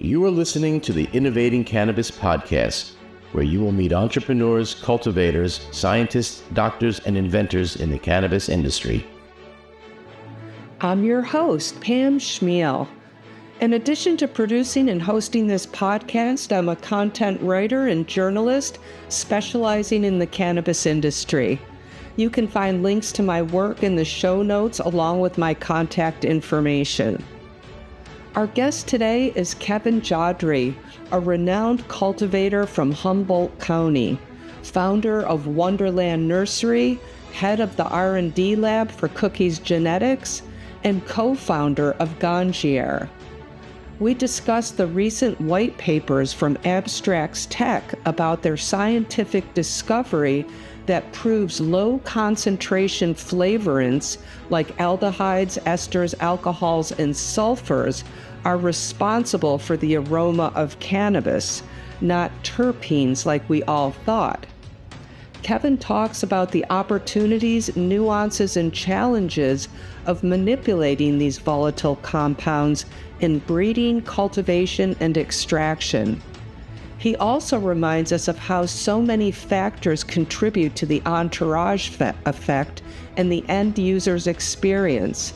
You are listening to the Innovating Cannabis podcast, where you will meet entrepreneurs, cultivators, scientists, doctors, and inventors in the cannabis industry. I'm your host, Pam Schmiel. In addition to producing and hosting this podcast, I'm a content writer and journalist specializing in the cannabis industry. You can find links to my work in the show notes along with my contact information. Our guest today is Kevin Jodrey, a renowned cultivator from Humboldt County, founder of Wonerland Nursery, head of the R&D lab for cookies genetics, and co-founder of Ganjier. We discussed the recent white papers from Abstrax Tech about their scientific discovery that proves low concentration flavorants like aldehydes, esters, alcohols, and sulfurs are responsible for the aroma of cannabis, not terpenes like we all thought. Kevin talks about the opportunities, nuances, and challenges of manipulating these volatile compounds in breeding, cultivation, and extraction. He also reminds us of how so many factors contribute to the entourage effect and the end user's experience.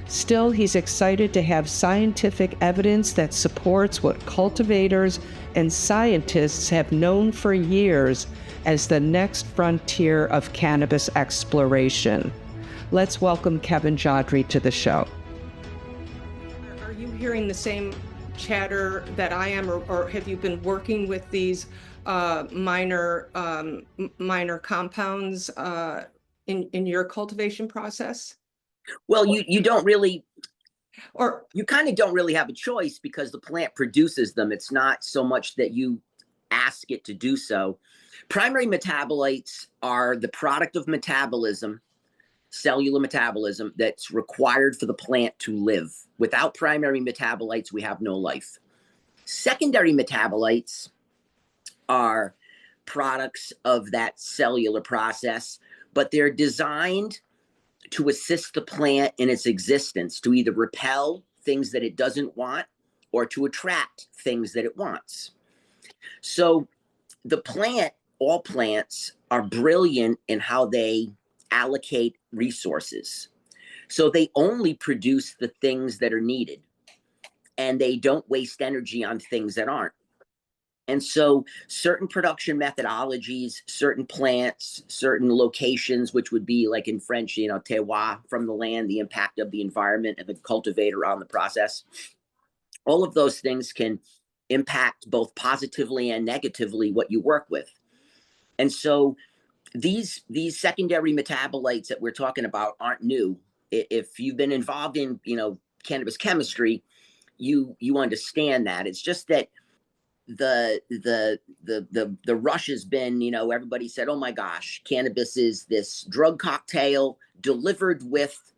Still, he's excited to have scientific evidence that supports what cultivators and scientists have known for years as the next frontier of cannabis exploration. Let's welcome Kevin Jodrey to the show. Are you hearing the same chatter that I am, or have you been working with these minor compounds in your cultivation process? Well, you don't really, or you kind of don't really have a choice because the plant produces them. It's not so much that you ask it to do so. Primary metabolites are the product of metabolism, cellular metabolism, that's required for the plant to live. Without primary metabolites, we have no life. Secondary metabolites are products of that cellular process, but they're designed to assist the plant in its existence, to either repel things that it doesn't want or to attract things that it wants. So the plant, all plants, are brilliant in how they allocate resources. So they only produce the things that are needed, and they don't waste energy on things that aren't. And so certain production methodologies, certain plants, certain locations, which would be like in French, terroir, from the land, the impact of the environment and the cultivator on the process. All of those things can impact both positively and negatively what you work with. And so these secondary metabolites that we're talking about aren't new. If you've been involved in, cannabis chemistry, you understand that. It's just that the rush has been, everybody said, oh my gosh, cannabis is this drug cocktail delivered with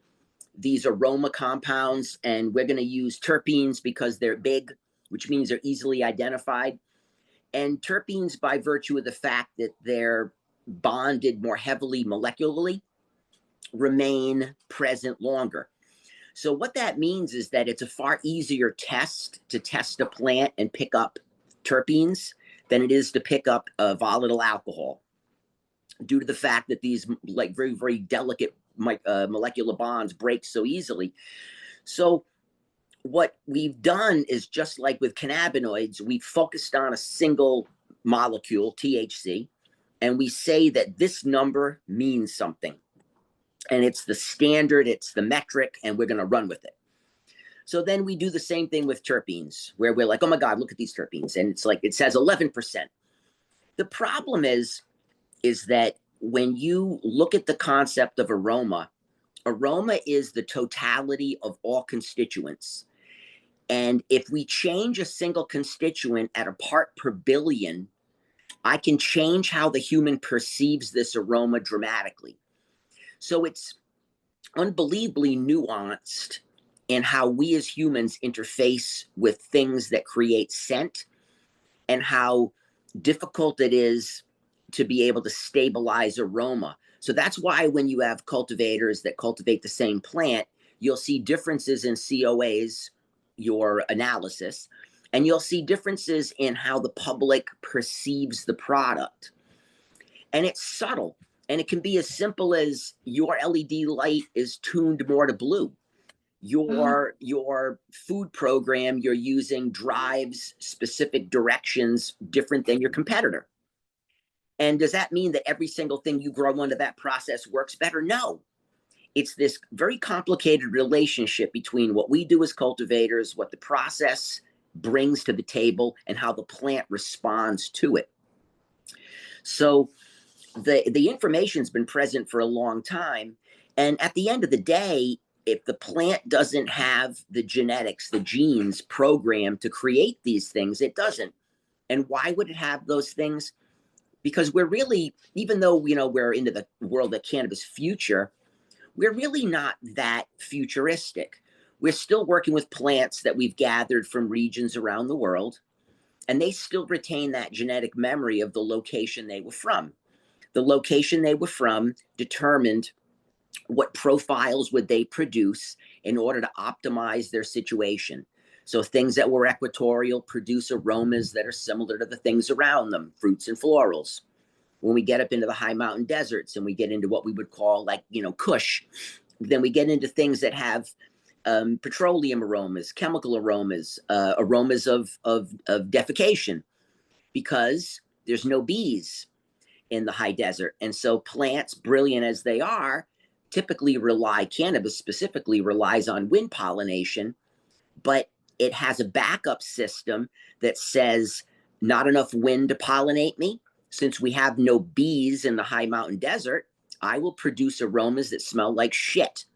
these aroma compounds, and we're going to use terpenes because they're big, which means they're easily identified. And terpenes, by virtue of the fact that they're bonded more heavily molecularly, remain present longer. So what that means is that it's a far easier test to test a plant and pick up terpenes than it is to pick up a volatile alcohol, due to the fact that these very, very delicate molecular bonds break so easily. So what we've done is, just like with cannabinoids, we focused on a single molecule, THC, and we say that this number means something. And it's the standard, it's the metric, and we're going to run with it. So then we do the same thing with terpenes, where we're like, oh my God, look at these terpenes. And it's like, it says 11%. The problem is that when you look at the concept of aroma is the totality of all constituents. And if we change a single constituent at a part per billion, I can change how the human perceives this aroma dramatically. So it's unbelievably nuanced in how we as humans interface with things that create scent, and how difficult it is to be able to stabilize aroma. So that's why when you have cultivators that cultivate the same plant, you'll see differences in COAs, your analysis, And you'll see differences in how the public perceives the product. And it's subtle. And it can be as simple as your LED light is tuned more to blue. Your food program you're using drives specific directions different than your competitor. And does that mean that every single thing you grow under that process works better? No. It's this very complicated relationship between what we do as cultivators, what the process brings to the table, and how the plant responds to it. So the information's been present for a long time. And at the end of the day, if the plant doesn't have the genetics, the genes programmed to create these things, it doesn't. And why would it have those things? Because we're really, even though we're into the world of cannabis future, we're really not that futuristic. We're still working with plants that we've gathered from regions around the world, and they still retain that genetic memory of the location they were from. The location they were from determined what profiles would they produce in order to optimize their situation. So things that were equatorial produce aromas that are similar to the things around them, fruits and florals. When we get up into the high mountain deserts and we get into what we would call Kush, then we get into things that have petroleum aromas, chemical aromas, aromas of defecation, because there's no bees in the high desert. And so plants, brilliant as they are, typically cannabis specifically relies on wind pollination, but it has a backup system that says not enough wind to pollinate me. Since we have no bees in the high mountain desert, I will produce aromas that smell like shit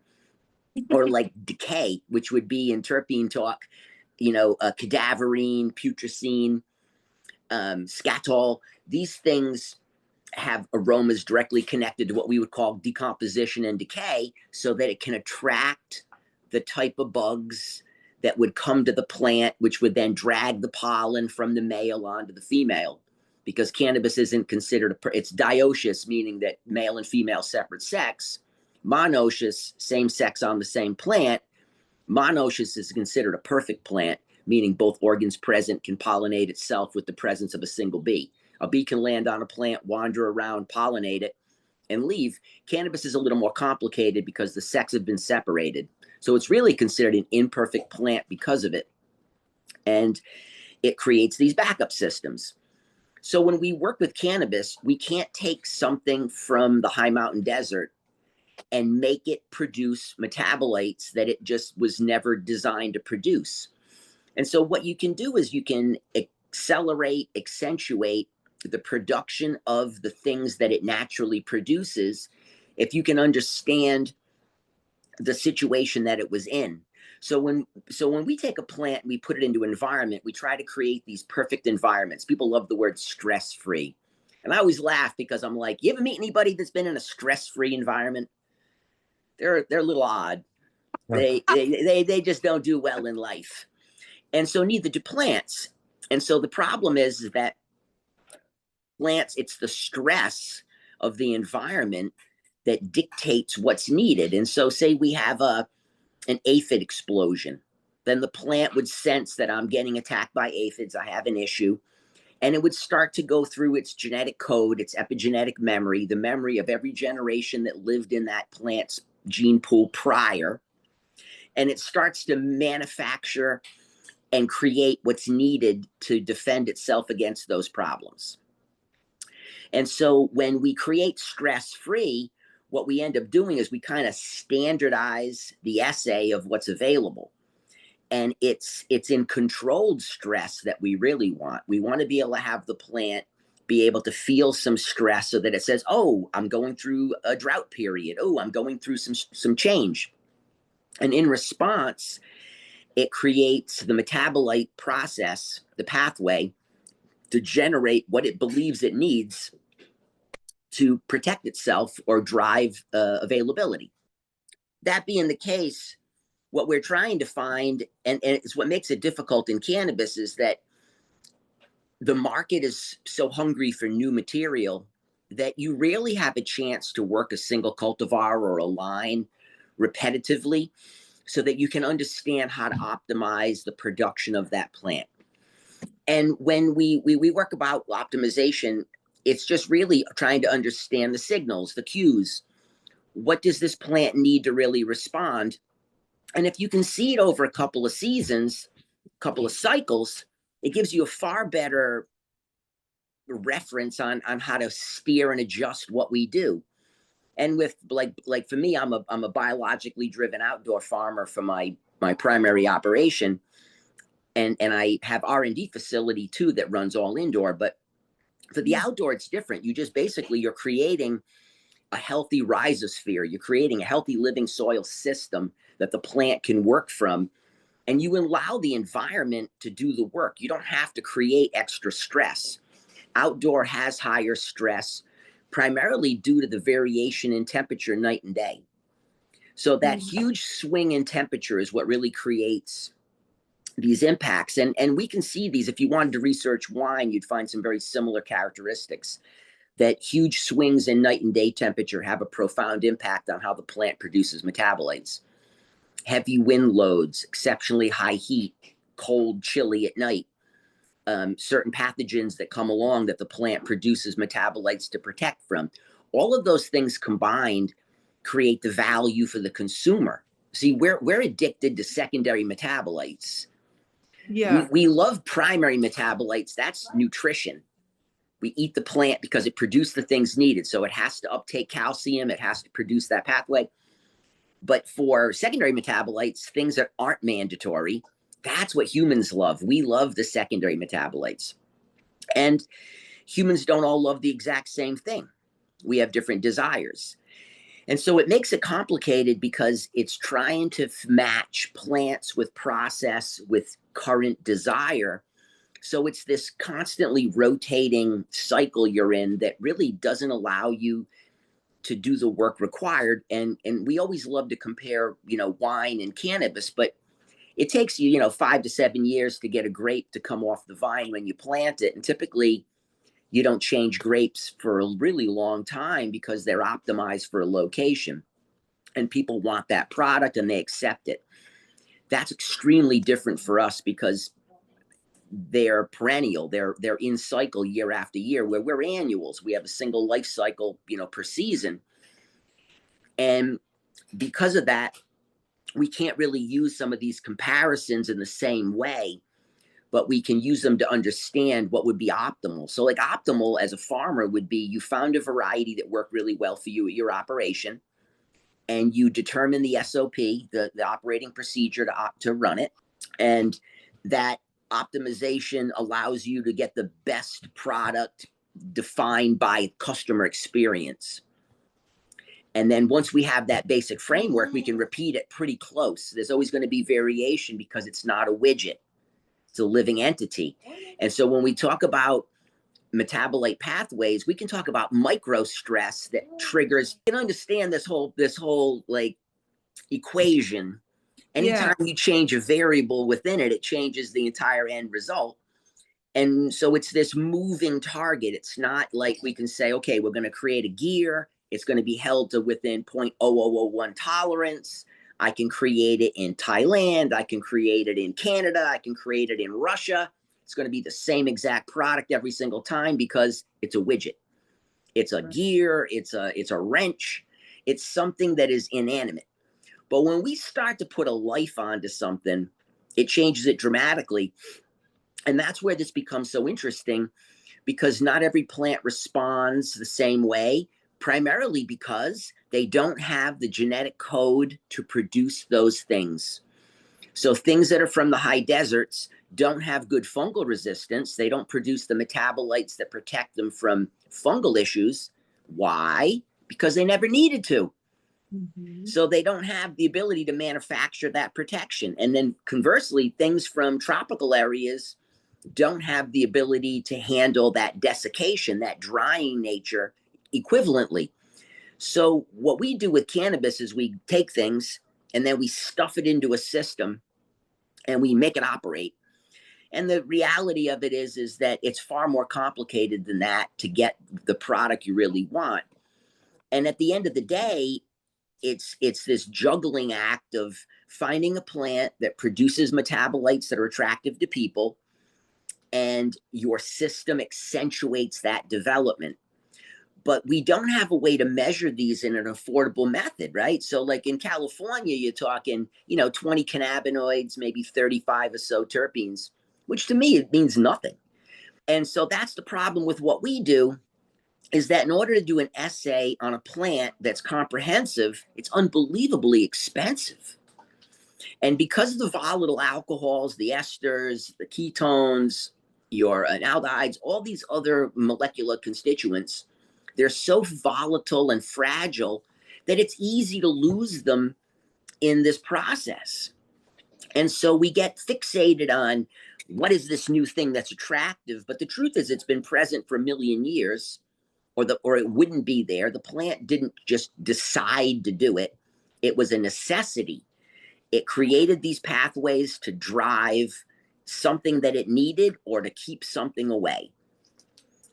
or like decay, which would be in terpene talk, cadaverine, putrescine, scatol. These things have aromas directly connected to what we would call decomposition and decay, so that it can attract the type of bugs that would come to the plant, which would then drag the pollen from the male onto the female. Because cannabis isn't considered it's dioecious, meaning that male and female separate sex. Monoecious, same sex on the same plant. Monoecious is considered a perfect plant, meaning both organs present can pollinate itself with the presence of a single bee. A bee can land on a plant, wander around, pollinate it, and leave. Cannabis is a little more complicated because the sex have been separated. So it's really considered an imperfect plant because of it. And it creates these backup systems. So when we work with cannabis, we can't take something from the high mountain desert and make it produce metabolites that it just was never designed to produce. And so what you can do is you can accentuate the production of the things that it naturally produces if you can understand the situation that it was in. So when we take a plant and we put it into an environment, we try to create these perfect environments. People love the word stress-free. And I always laugh because I'm like, you ever meet anybody that's been in a stress-free environment? They're a little odd. They just don't do well in life. And so neither do plants. And so the problem is that plants, it's the stress of the environment that dictates what's needed. And so say we have an aphid explosion, then the plant would sense that I'm getting attacked by aphids, I have an issue, and it would start to go through its genetic code, its epigenetic memory, the memory of every generation that lived in that plant's gene pool prior, and it starts to manufacture and create what's needed to defend itself against those problems. And so when we create stress-free, what we end up doing is we kind of standardize the assay of what's available. And it's in controlled stress that we really want. We want to be able to have the plant be able to feel some stress so that it says, oh, I'm going through a drought period. Oh, I'm going through some change. And in response, it creates the metabolite process, the pathway, to generate what it believes it needs to protect itself or drive availability. That being the case, what we're trying to find, and it's what makes it difficult in cannabis, is that the market is so hungry for new material that you rarely have a chance to work a single cultivar or a line repetitively so that you can understand how to optimize the production of that plant. And when we work about optimization, it's just really trying to understand the signals, the cues. What does this plant need to really respond? And if you can see it over a couple of seasons, a couple of cycles, it gives you a far better reference on how to steer and adjust what we do. And with like for me, I'm a biologically driven outdoor farmer for my primary operation, and I have R&D facility too that runs all indoor. But for the outdoor, it's different. You just basically you're creating a healthy rhizosphere. You're creating a healthy living soil system that the plant can work from, and you allow the environment to do the work. You don't have to create extra stress. Outdoor has higher stress, primarily due to the variation in temperature night and day. So that huge swing in temperature is what really creates these impacts. And we can see these. If you wanted to research wine, you'd find some very similar characteristics. That huge swings in night and day temperature have a profound impact on how the plant produces metabolites. Heavy wind loads, exceptionally high heat, cold, chilly at night, certain pathogens that come along that the plant produces metabolites to protect from. All of those things combined create the value for the consumer. See, we're addicted to secondary metabolites. Yeah. We love primary metabolites. That's nutrition. We eat the plant because it produced the things needed. So it has to uptake calcium. It has to produce that pathway. But for secondary metabolites, things that aren't mandatory, that's what humans love. We love the secondary metabolites. And humans don't all love the exact same thing. We have different desires. And so it makes it complicated because it's trying to match plants with process, with current desire. So it's this constantly rotating cycle you're in that really doesn't allow you to do the work required. And we always love to compare, wine and cannabis, but it takes you, 5 to 7 years to get a grape to come off the vine when you plant it. And typically you don't change grapes for a really long time because they're optimized for a location and people want that product and they accept it. That's extremely different for us because they're perennial. They're in cycle year after year, where we're annuals. We have a single life cycle, per season. And because of that, we can't really use some of these comparisons in the same way, but we can use them to understand what would be optimal. So like optimal as a farmer would be you found a variety that worked really well for you at your operation, and you determine the SOP, the operating procedure to run it. And that optimization allows you to get the best product defined by customer experience. And then once we have that basic framework, we can repeat it pretty close. There's always going to be variation because it's not a widget. It's a living entity. And so when we talk about metabolite pathways, we can talk about micro stress that triggers. You can understand this whole like equation. Anytime you change a variable within it, it changes the entire end result. And so it's this moving target. It's not like we can say, okay, we're going to create a gear. It's going to be held to within 0.0001 tolerance. I can create it in Thailand. I can create it in Canada. I can create it in Russia. It's going to be the same exact product every single time because it's a widget. It's a gear. It's a wrench. It's something that is inanimate. But when we start to put a life onto something, it changes it dramatically. And that's where this becomes so interesting, because not every plant responds the same way, primarily because they don't have the genetic code to produce those things. So things that are from the high deserts don't have good fungal resistance. They don't produce the metabolites that protect them from fungal issues. Why? Because they never needed to. Mm-hmm. So they don't have the ability to manufacture that protection. And then conversely, things from tropical areas don't have the ability to handle that desiccation, that drying nature equivalently. So what we do with cannabis is we take things and then we stuff it into a system and we make it operate. And the reality of it is that it's far more complicated than that to get the product you really want. And at the end of the day, it's this juggling act of finding a plant that produces metabolites that are attractive to people, and your system accentuates that development. But we don't have a way to measure these in an affordable method, right? So like in California, you're talking, 20 cannabinoids, maybe 35 or so terpenes, which to me, it means nothing. And so that's the problem with what we do, is that in order to do an essay on a plant that's comprehensive, it's unbelievably expensive. And because of the volatile alcohols, the esters, the ketones, your aldehydes, all these other molecular constituents, they're so volatile and fragile that it's easy to lose them in this process. And so we get fixated on what is this new thing that's attractive, but the truth is it's been present for a million years, or it wouldn't be there. The plant didn't just decide to do it. It was a necessity. It created these pathways to drive something that it needed or to keep something away.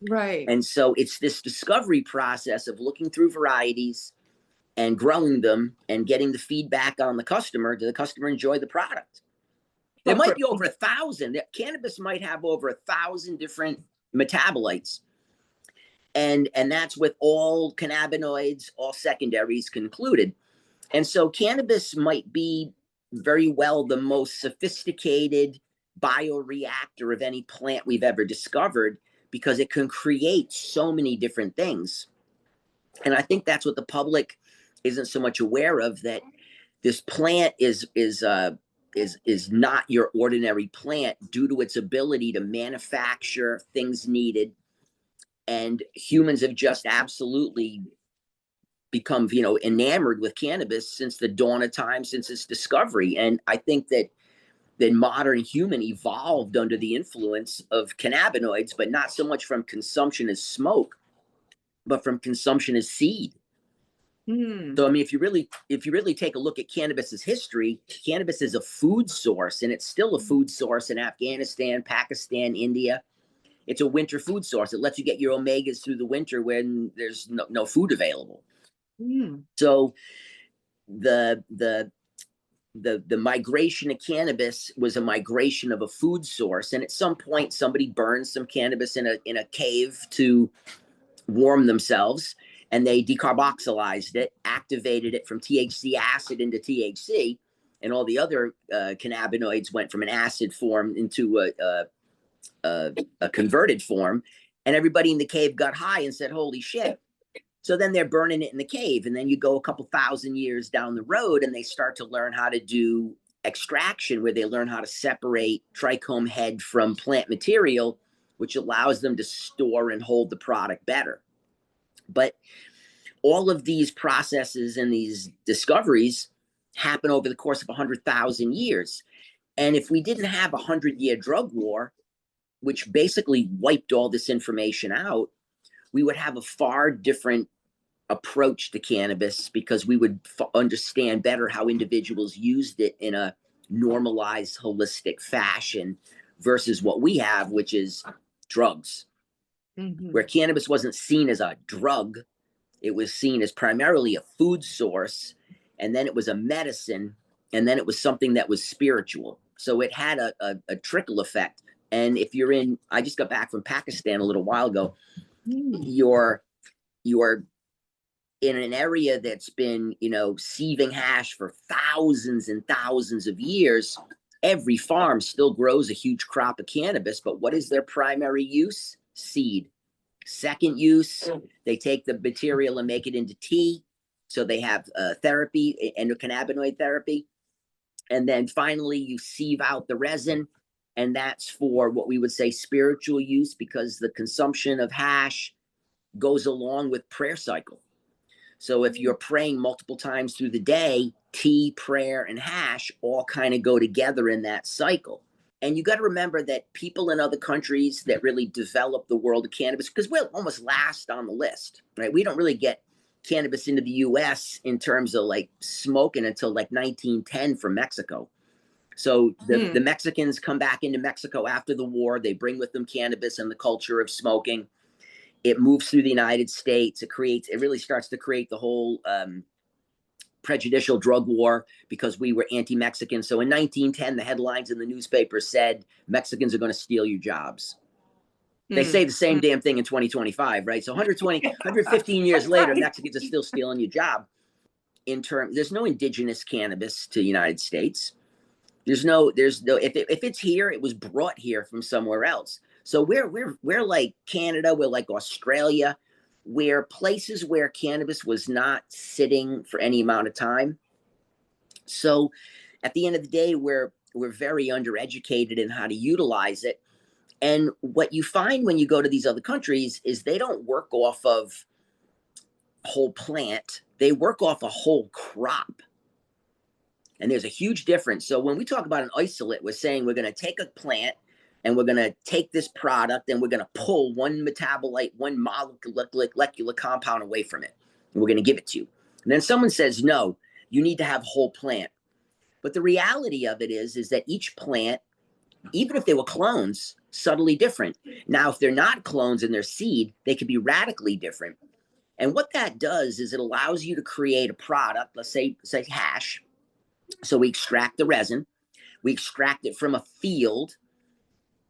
Right. And so it's this discovery process of looking through varieties and growing them and getting the feedback on the customer. Does the customer enjoy the product? There might be over 1,000. Cannabis might have over 1,000 different metabolites. And that's with all cannabinoids, all secondaries concluded. And so cannabis might be very well the most sophisticated bioreactor of any plant we've ever discovered, because it can create so many different things. And I think that's what the public isn't so much aware of, that this plant is not your ordinary plant due to its ability to manufacture things needed. And humans have just absolutely become, enamored with cannabis since the dawn of time, since its discovery. And I think that the modern human evolved under the influence of cannabinoids, but not so much from consumption as smoke, but from consumption as seed. So, I mean, if you really take a look at cannabis's history, cannabis is a food source, and it's still a food source in Afghanistan, Pakistan, India. It's a winter food source. It lets you get your omegas through the winter when there's no food available. So the migration of cannabis was a migration of a food source, and at some point somebody burned some cannabis in a cave to warm themselves, and they decarboxylized it, activated it from THC acid into THC, and all the other cannabinoids went from an acid form into a converted form, and everybody in the cave got high and said, holy shit. So then they're burning it in the cave, and then you go a couple thousand years down the road and they start to learn how to do extraction, where they learn how to separate trichome head from plant material, which allows them to store and hold the product better. But all of these processes and these discoveries happen over the course of 100,000 years. And if we didn't have a 100-year drug war, which basically wiped all this information out, we would have a far different approach to cannabis, because we would understand better how individuals used it in a normalized, holistic fashion versus what we have, which is drugs, where cannabis wasn't seen as a drug. It was seen as primarily a food source, and then it was a medicine, and then it was something that was spiritual. So it had a trickle effect. And if you're I just got back from Pakistan a little while ago, you're in an area that's been, sieving hash for thousands and thousands of years. Every farm still grows a huge crop of cannabis, but what is their primary use? Seed. Second use, they take the material and make it into tea. So they have therapy, endocannabinoid therapy. And then finally, you sieve out the resin, and that's for what we would say spiritual use, because the consumption of hash goes along with prayer cycle. So if you're praying multiple times through the day, tea, prayer, and hash all kind of go together in that cycle. And you got to remember that people in other countries that really develop the world of cannabis, because we're almost last on the list, right? We don't really get cannabis into the US in terms of like smoking until like 1910 from Mexico. So the Mexicans come back into Mexico after the war. They bring with them cannabis and the culture of smoking. It moves through the United States. It really starts to create the whole prejudicial drug war because we were anti-Mexican. So in 1910, the headlines in the newspaper said, Mexicans are going to steal your jobs. They say the same damn thing in 2025, right? So 115 years later, Mexicans are still stealing your job. There's no indigenous cannabis to the United States. There's no, if it's here, it was brought here from somewhere else. So we're like Canada, we're like Australia, where places where cannabis was not sitting for any amount of time. So at the end of the day, we're very undereducated in how to utilize it. And what you find when you go to these other countries is they don't work off of whole plant. They work off a whole crop. And there's a huge difference. So when we talk about an isolate, we're saying we're going to take a plant and we're going to take this product and we're going to pull one metabolite, one molecular compound away from it. And we're going to give it to you. And then someone says, no, you need to have whole plant. But the reality of it is that each plant, even if they were clones, subtly different. Now, if they're not clones and they're seed, they could be radically different. And what that does is it allows you to create a product, let's say hash. So we extract the resin, we extract it from a field.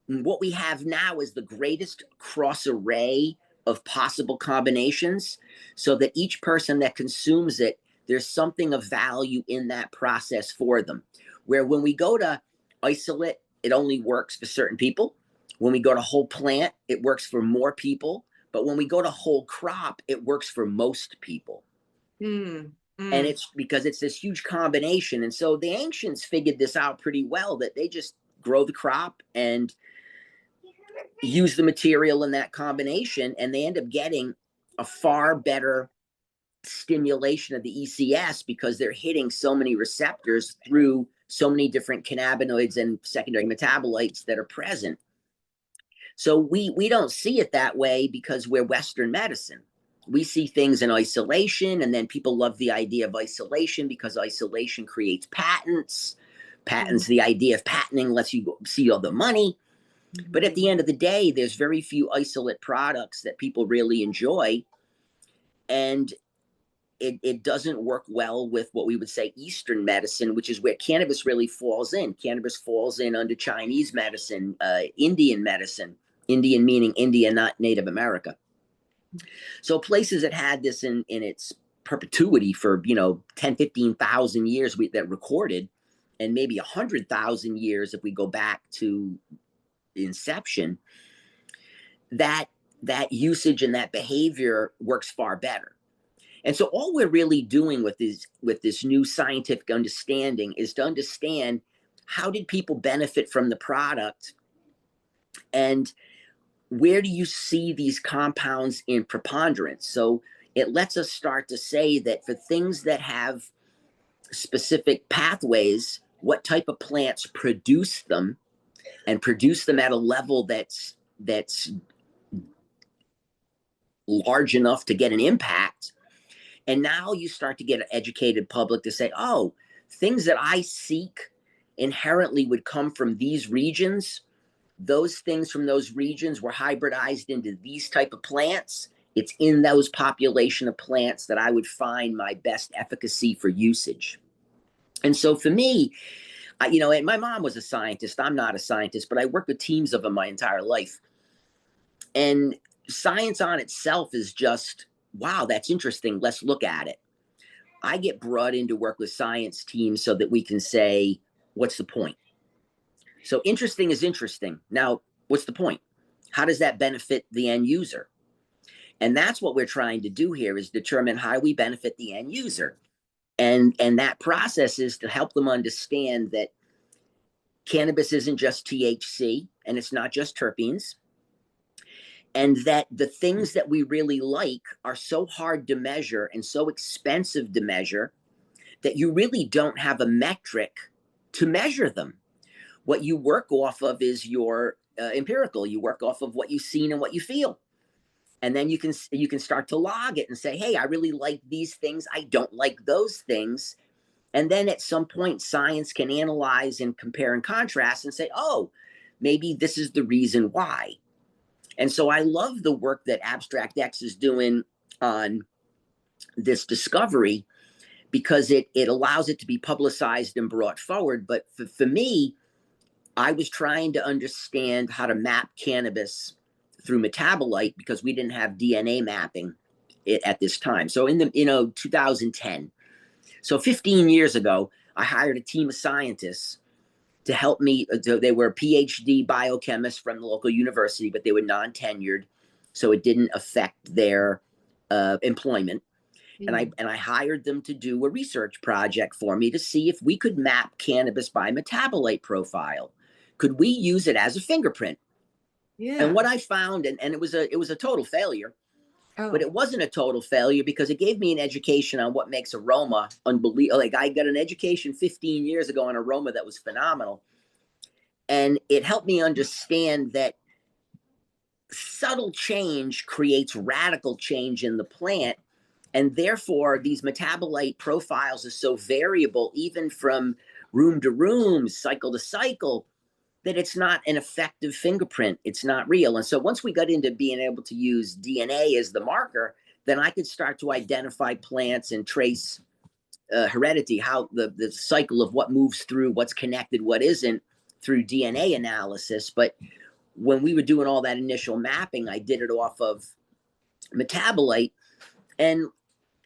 And what we have now is the greatest cross array of possible combinations so that each person that consumes it, there's something of value in that process for them. Where when we go to isolate, it only works for certain people. When we go to whole plant, it works for more people. But when we go to whole crop, it works for most people. And it's because it's this huge combination. And so the ancients figured this out pretty well, that they just grow the crop and use the material in that combination. And they end up getting a far better stimulation of the ECS because they're hitting so many receptors through so many different cannabinoids and secondary metabolites that are present. So we don't see it that way because we're Western medicine. We see things in isolation, and then people love the idea of isolation because isolation creates patents. The idea of patenting lets you see all the money. But at the end of the day, there's very few isolate products that people really enjoy. And it doesn't work well with what we would say Eastern medicine, which is where cannabis really falls in. Cannabis falls in under Chinese medicine, Indian medicine, Indian meaning India, not Native America. So places that had this in its perpetuity for, 10, 15,000 years that recorded, and maybe 100,000 years if we go back to inception, that usage and that behavior works far better. And so all we're really doing with this new scientific understanding is to understand how did people benefit from the product, and where do you see these compounds in preponderance? So it lets us start to say that for things that have specific pathways, what type of plants produce them and produce them at a level that's large enough to get an impact. And now you start to get an educated public to say, oh, things that I seek inherently would come from these regions. Those things from those regions were hybridized into these type of plants. It's in those population of plants that I would find my best efficacy for usage. And so for me, and my mom was a scientist. I'm not a scientist, but I worked with teams of them my entire life. And science on itself is just, wow, that's interesting. Let's look at it. I get brought in to work with science teams so that we can say, what's the point? So interesting is interesting. Now, what's the point? How does that benefit the end user? And that's what we're trying to do here, is determine how we benefit the end user. And that process is to help them understand that cannabis isn't just THC and it's not just terpenes. And that the things that we really like are so hard to measure and so expensive to measure that you really don't have a metric to measure them. What you work off of is your empirical. You work off of what you've seen and what you feel. And then you can start to log it and say, hey, I really like these things. I don't like those things. And then at some point, science can analyze and compare and contrast and say, oh, maybe this is the reason why. And so I love the work that Abstrax Tech is doing on this discovery, because it allows it to be publicized and brought forward. But for me, I was trying to understand how to map cannabis through metabolite because we didn't have DNA mapping at this time. So in the 2010, so 15 years ago, I hired a team of scientists to help me. They were PhD biochemists from the local university, but they were non-tenured, so it didn't affect their employment. And I hired them to do a research project for me to see if we could map cannabis by metabolite profile. Could we use it as a fingerprint? Yeah. And what I found, and it was a total failure, but it wasn't a total failure because it gave me an education on what makes aroma unbelievable. Like, I got an education 15 years ago on aroma that was phenomenal. And it helped me understand that subtle change creates radical change in the plant. And therefore, these metabolite profiles are so variable, even from room to room, cycle to cycle, that it's not an effective fingerprint. It's not real. And so once we got into being able to use DNA as the marker, then I could start to identify plants and trace heredity, how the cycle of what moves through, what's connected, what isn't, through DNA analysis. But when we were doing all that initial mapping, I did it off of metabolite, and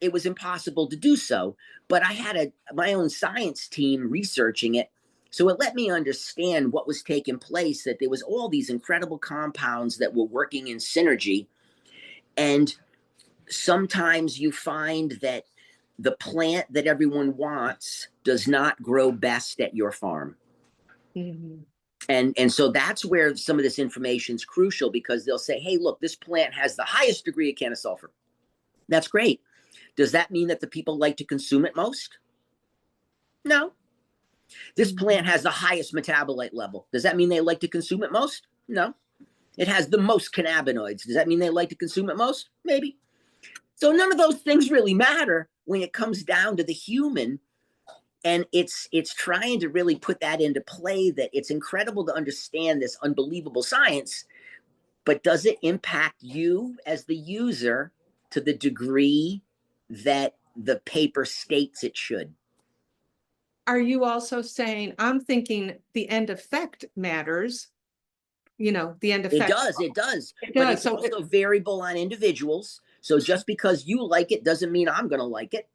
it was impossible to do so. But I had my own science team researching it. So it let me understand what was taking place, that there was all these incredible compounds that were working in synergy. And sometimes you find that the plant that everyone wants does not grow best at your farm. Mm-hmm. And so that's where some of this information is crucial, because they'll say, hey, look, this plant has the highest degree of canna sulfur. That's great. Does that mean that the people like to consume it most? No. This plant has the highest metabolite level. Does that mean they like to consume it most? No. It has the most cannabinoids. Does that mean they like to consume it most? Maybe. So none of those things really matter when it comes down to the human. And it's trying to really put that into play, that it's incredible to understand this unbelievable science, but does it impact you as the user to the degree that the paper states it should? Are you also saying, I'm thinking the end effect matters? The end effect. It does. But it's also variable on individuals. So just because you like it doesn't mean I'm going to like it.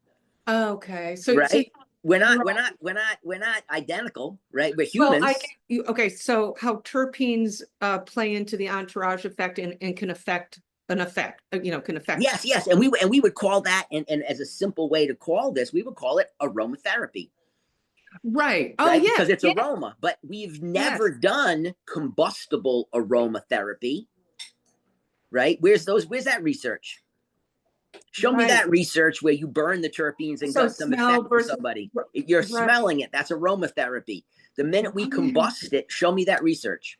Okay. So right. We're not identical, right? We're humans. Okay. So how terpenes play into the entourage effect and can affect an effect, can affect. Yes. And we would call that, and as a simple way to call this, we would call it aromatherapy. Right. Oh, right? Yeah. Because it's aroma, but we've never done combustible aromatherapy, right? Where's that research? Show me that research where you burn the terpenes and got some effect for somebody. You're smelling it. That's aromatherapy. The minute we combust it, show me that research.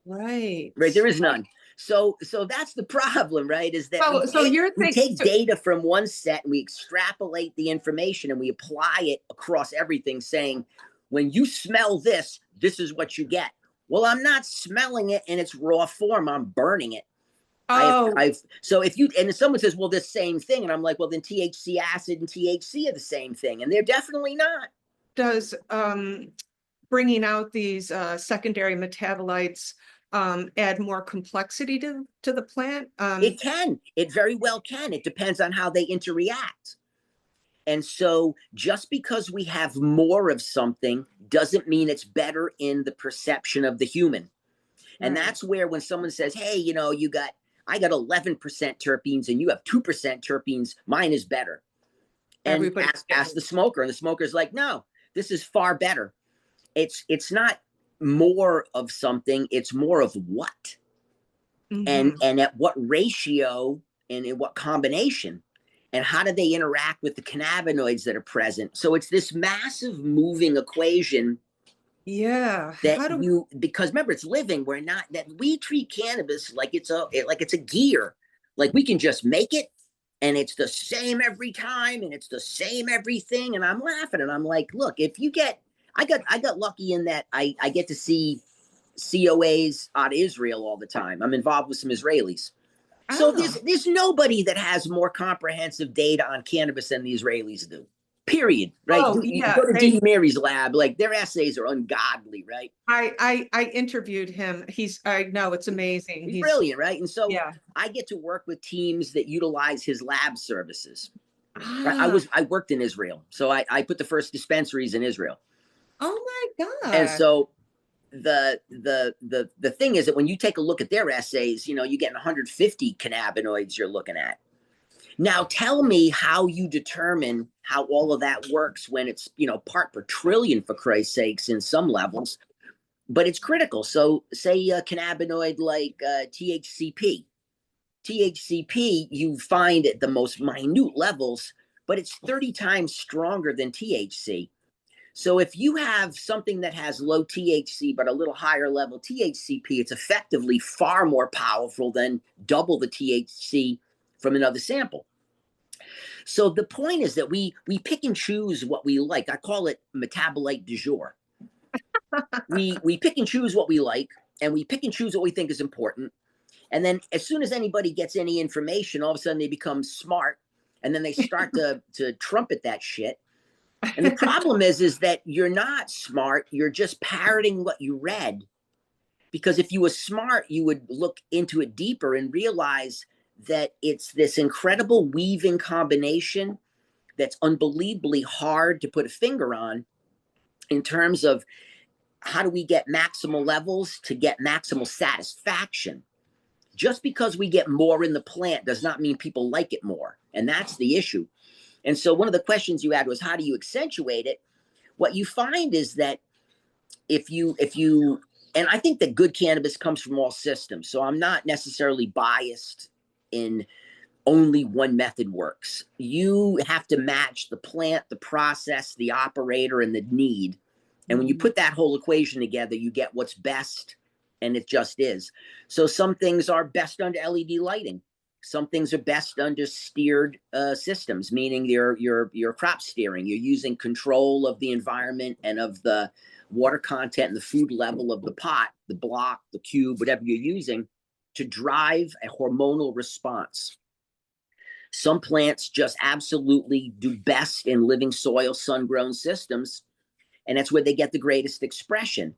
Right. There is none. So that's the problem, right? Is that we take data from one set and we extrapolate the information and we apply it across everything, saying, when you smell this, this is what you get. Well, I'm not smelling it in its raw form. I'm burning it. So if someone says, well, this same thing, and I'm like, well, then THC acid and THC are the same thing, and they're definitely not. Does bringing out these secondary metabolites add more complexity to the plant? It can. It very well can. It depends on how they interact. And so just because we have more of something doesn't mean it's better in the perception of the human. And that's where when someone says, hey, I got 11% terpenes and you have 2% terpenes, mine is better. And ask the smoker, and the smoker's like, no, this is far better. It's not more of something, it's more of what. And at what ratio and in what combination, and how do they interact with the cannabinoids that are present. So it's this massive moving equation. Yeah. Because remember, it's living. We treat cannabis like it's a gear. Like we can just make it and it's the same every time and it's the same everything. And I'm laughing and I'm like, look, I got lucky in that I get to see COAs out of Israel all the time. I'm involved with some Israelis. So Oh, there's nobody that has more comprehensive data on cannabis than the Israelis do. Period. Right? oh You yeah. go to Dean Mary's lab, like their essays are ungodly, right? I interviewed him. I know it's amazing. He's brilliant, right? And so Yeah. I get to work with teams that utilize his lab services. Right? Ah, I worked in Israel, so I put the first dispensaries in Israel. oh my And God. so the thing is that when you take a look at their essays, you get 150 cannabinoids you're looking at. Now tell me how you determine how all of that works when it's part per trillion, for Christ's sakes, in some levels, but it's critical. So say a cannabinoid like THCP. THCP you find at the most minute levels, but it's 30 times stronger than THC. So if you have something that has low THC but a little higher level THCP, it's effectively far more powerful than double the THC from another sample. So the point is that we pick and choose what we like. I call it metabolite du jour. We pick and choose what we like, and we pick and choose what we think is important. And then as soon as anybody gets any information, all of a sudden they become smart, and then they start to trumpet that shit. And the problem is that you're not smart. You're just parroting what you read. Because if you were smart, you would look into it deeper and realize that it's this incredible weaving combination that's unbelievably hard to put a finger on in terms of how do we get maximal levels to get maximal satisfaction. Just because we get more in the plant does not mean people like it more. And that's the issue. And so one of the questions you had was, how do you accentuate it? What you find is that if you and I think that good cannabis comes from all systems. So I'm not necessarily biased in only one method works. You have to match the plant, the process, the operator, and the need. And when you put that whole equation together, you get what's best, and it just is. So some things are best under LED lighting. Some things are best under steered systems, meaning your crop steering. You're using control of the environment and of the water content and the food level of the pot, the block, the cube, whatever you're using, to drive a hormonal response. Some plants just absolutely do best in living soil, sun-grown systems, and that's where they get the greatest expression.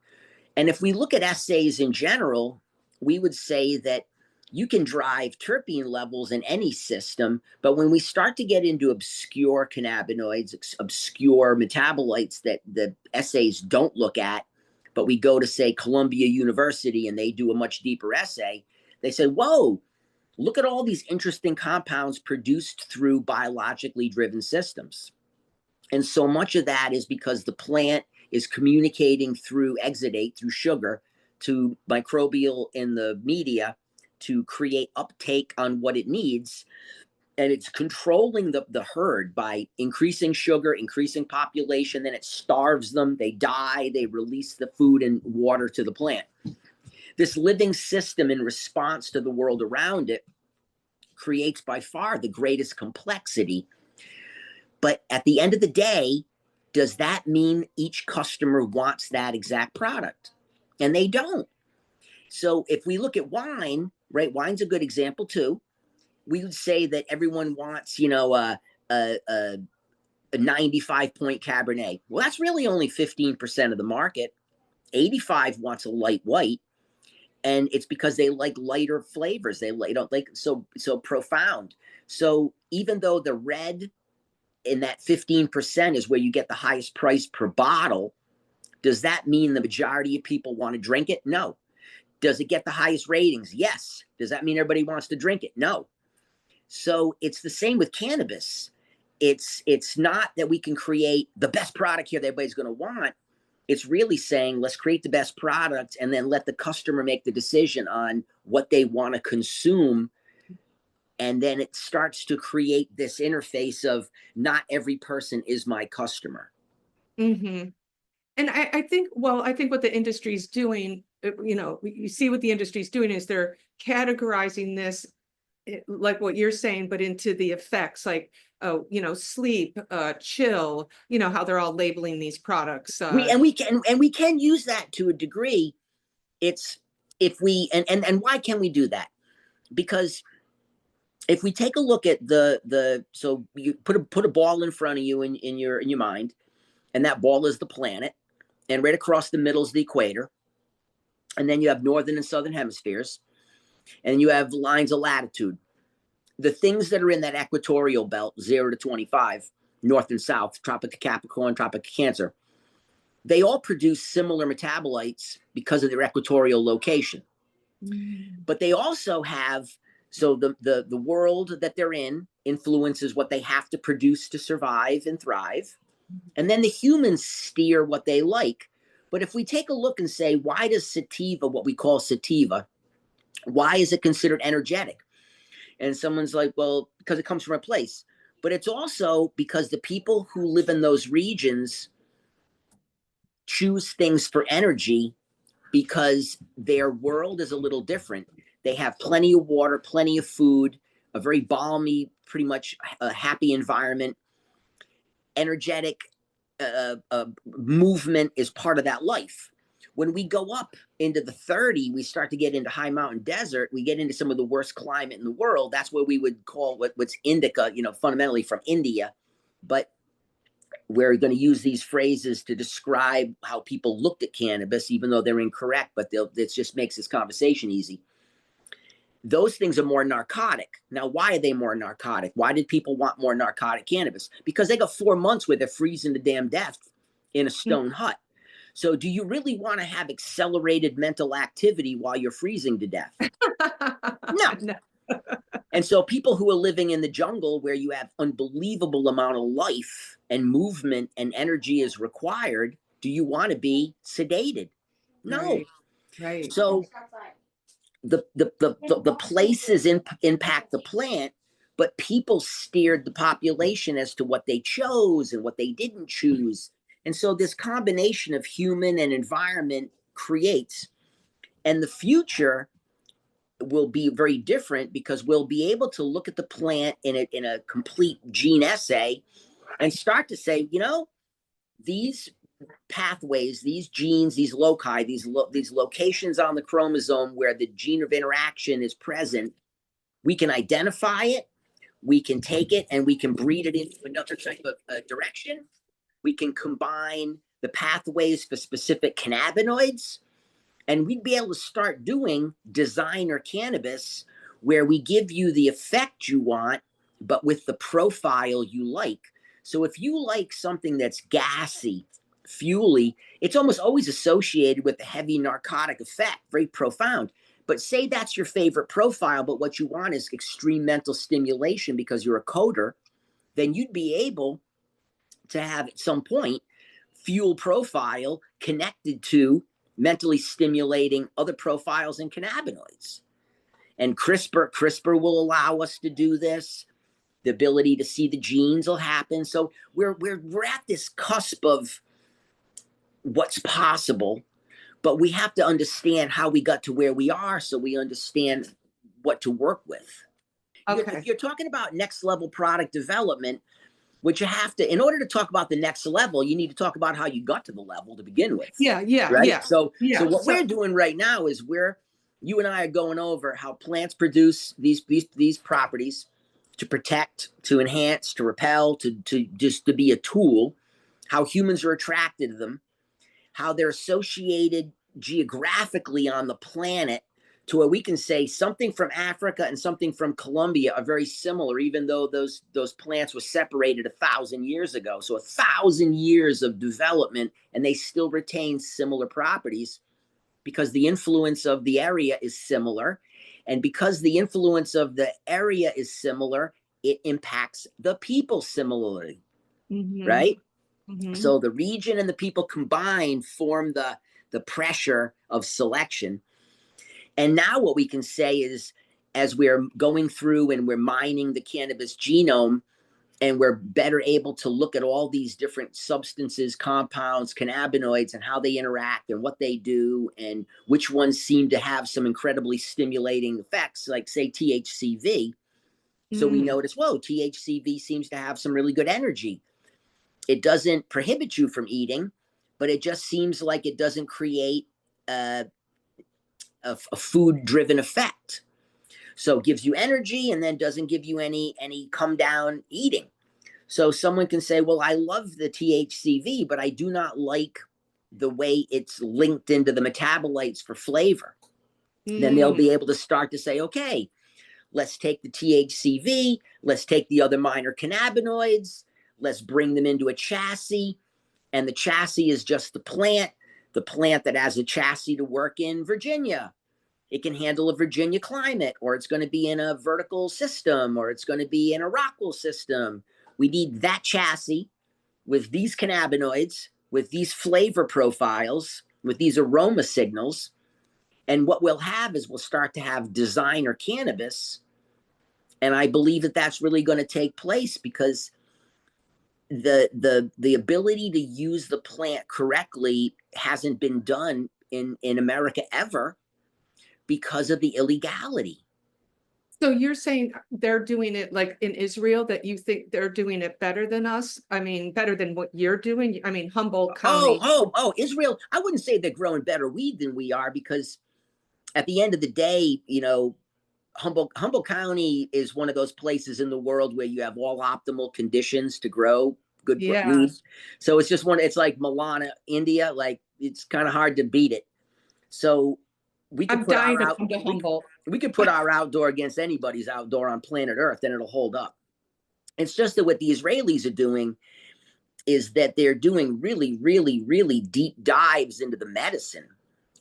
And if we look at essays in general, we would say that you can drive terpene levels in any system, but when we start to get into obscure cannabinoids, obscure metabolites that the essays don't look at, but we go to, say, Columbia University and they do a much deeper essay, they say, whoa, look at all these interesting compounds produced through biologically driven systems. And so much of that is because the plant is communicating through exudate, through sugar, to microbial in the media to create uptake on what it needs. And it's controlling the herd by increasing sugar, increasing population. Then it starves them. They die. They release the food and water to the plant. This living system in response to the world around it creates by far the greatest complexity. But at the end of the day, does that mean each customer wants that exact product? And they don't. So if we look at wine, right, wine's a good example too. We would say that everyone wants, a 95-point Cabernet. Well, that's really only 15% of the market. 85 wants a light white. And it's because they like lighter flavors. They don't like so profound. So even though the red in that 15% is where you get the highest price per bottle, does that mean the majority of people want to drink it? No. Does it get the highest ratings? Yes. Does that mean everybody wants to drink it? No. So it's the same with cannabis. It's not that we can create the best product here that everybody's going to want. It's really saying, let's create the best product and then let the customer make the decision on what they want to consume. And then it starts to create this interface of not every person is my customer. Mm-hmm. And I think what the industry's doing, you see what the industry's doing is they're categorizing this, like what you're saying, but into the effects, like, sleep, chill, how they're all labeling these products. We can use that to a degree. It's if we and why can we do that? Because if we take a look at so you put a ball in front of you in your mind, and that ball is the planet, and right across the middle is the equator, and then you have northern and southern hemispheres, and you have lines of latitude. The things that are in that equatorial belt, 0 to 25, north and south, Tropic of Capricorn, Tropic of Cancer, they all produce similar metabolites because of their equatorial location. But they also have, so the world that they're in influences what they have to produce to survive and thrive. And then the humans steer what they like. But if we take a look and say, why does sativa, what we call sativa, why is it considered energetic? And someone's like, well, because it comes from a place. But it's also because the people who live in those regions choose things for energy because their world is a little different. They have plenty of water, plenty of food, a very balmy, pretty much a happy environment. Energetic movement is part of that life. When we go up into the 30, we start to get into high mountain desert. We get into some of the worst climate in the world. That's what we would call what's indica, fundamentally from India. But we're going to use these phrases to describe how people looked at cannabis, even though they're incorrect, but it just makes this conversation easy. Those things are more narcotic. Now, why are they more narcotic? Why did people want more narcotic cannabis? Because they got 4 months where they're freezing to damn death in a stone hut. So do you really want to have accelerated mental activity while you're freezing to death? No. And so people who are living in the jungle where you have unbelievable amount of life and movement and energy is required, do you want to be sedated? No. Right. So the places impact the plant, but people steered the population as to what they chose and what they didn't choose. And so this combination of human and environment creates, and the future will be very different because we'll be able to look at the plant in a complete gene essay and start to say, these pathways, these genes, these loci, these locations on the chromosome where the gene of interaction is present, we can identify it, we can take it, and we can breed it into another type of direction. We can combine the pathways for specific cannabinoids, and we'd be able to start doing designer cannabis where we give you the effect you want, but with the profile you like. So if you like something that's gassy, fuely, it's almost always associated with the heavy narcotic effect, very profound. But say that's your favorite profile, but what you want is extreme mental stimulation because you're a coder, then you'd be able to have at some point fuel profile connected to mentally stimulating other profiles and cannabinoids. And CRISPR will allow us to do this. The ability to see the genes will happen. So we're at this cusp of what's possible, but we have to understand how we got to where we are so we understand what to work with. Okay. If you're talking about next level product development, which you have to, in order to talk about the next level, you need to talk about how you got to the level to begin with. Right? So what we're doing right now is you and I are going over how plants produce these properties to protect, to enhance, to repel, to just to be a tool, how humans are attracted to them, how they're associated geographically on the planet to where we can say something from Africa and something from Colombia are very similar, even though those plants were separated 1,000 years ago. So 1,000 years of development, and they still retain similar properties because the influence of the area is similar. And because the influence of the area is similar, it impacts the people similarly, right? So the region and the people combined form the pressure of selection. And now what we can say is, as we're going through and we're mining the cannabis genome, and we're better able to look at all these different substances, compounds, cannabinoids, and how they interact and what they do, and which ones seem to have some incredibly stimulating effects, like say THCV. So we notice, whoa, THCV seems to have some really good energy. It doesn't prohibit you from eating, but it just seems like it doesn't create a food-driven effect. So it gives you energy and then doesn't give you any come down eating. So someone can say, well, I love the THCV, but I do not like the way it's linked into the metabolites for flavor. Then they'll be able to start to say, okay, let's take the THCV, let's take the other minor cannabinoids, let's bring them into a chassis. And the chassis is just the plant that has a chassis to work in Virginia. It can handle a Virginia climate, or it's going to be in a vertical system, or it's going to be in a rockwool system. We need that chassis with these cannabinoids, with these flavor profiles, with these aroma signals. And what we'll have is we'll start to have designer cannabis. And I believe that that's really going to take place because the ability to use the plant correctly hasn't been done in America ever because of the illegality. So you're saying they're doing it like in Israel, that you think they're doing it better than us? I mean, better than what you're doing? I mean, Humboldt County. Israel. I wouldn't say they're growing better weed than we are, because at the end of the day, you know, Humboldt County is one of those places in the world where you have all optimal conditions to grow good weed. So it's just it's like Milana, India. Like, it's kind of hard to beat it. So we could put our we could put our outdoor against anybody's outdoor on planet Earth, and it'll hold up. It's just that what the Israelis are doing is that they're doing really, really, really deep dives into the medicine.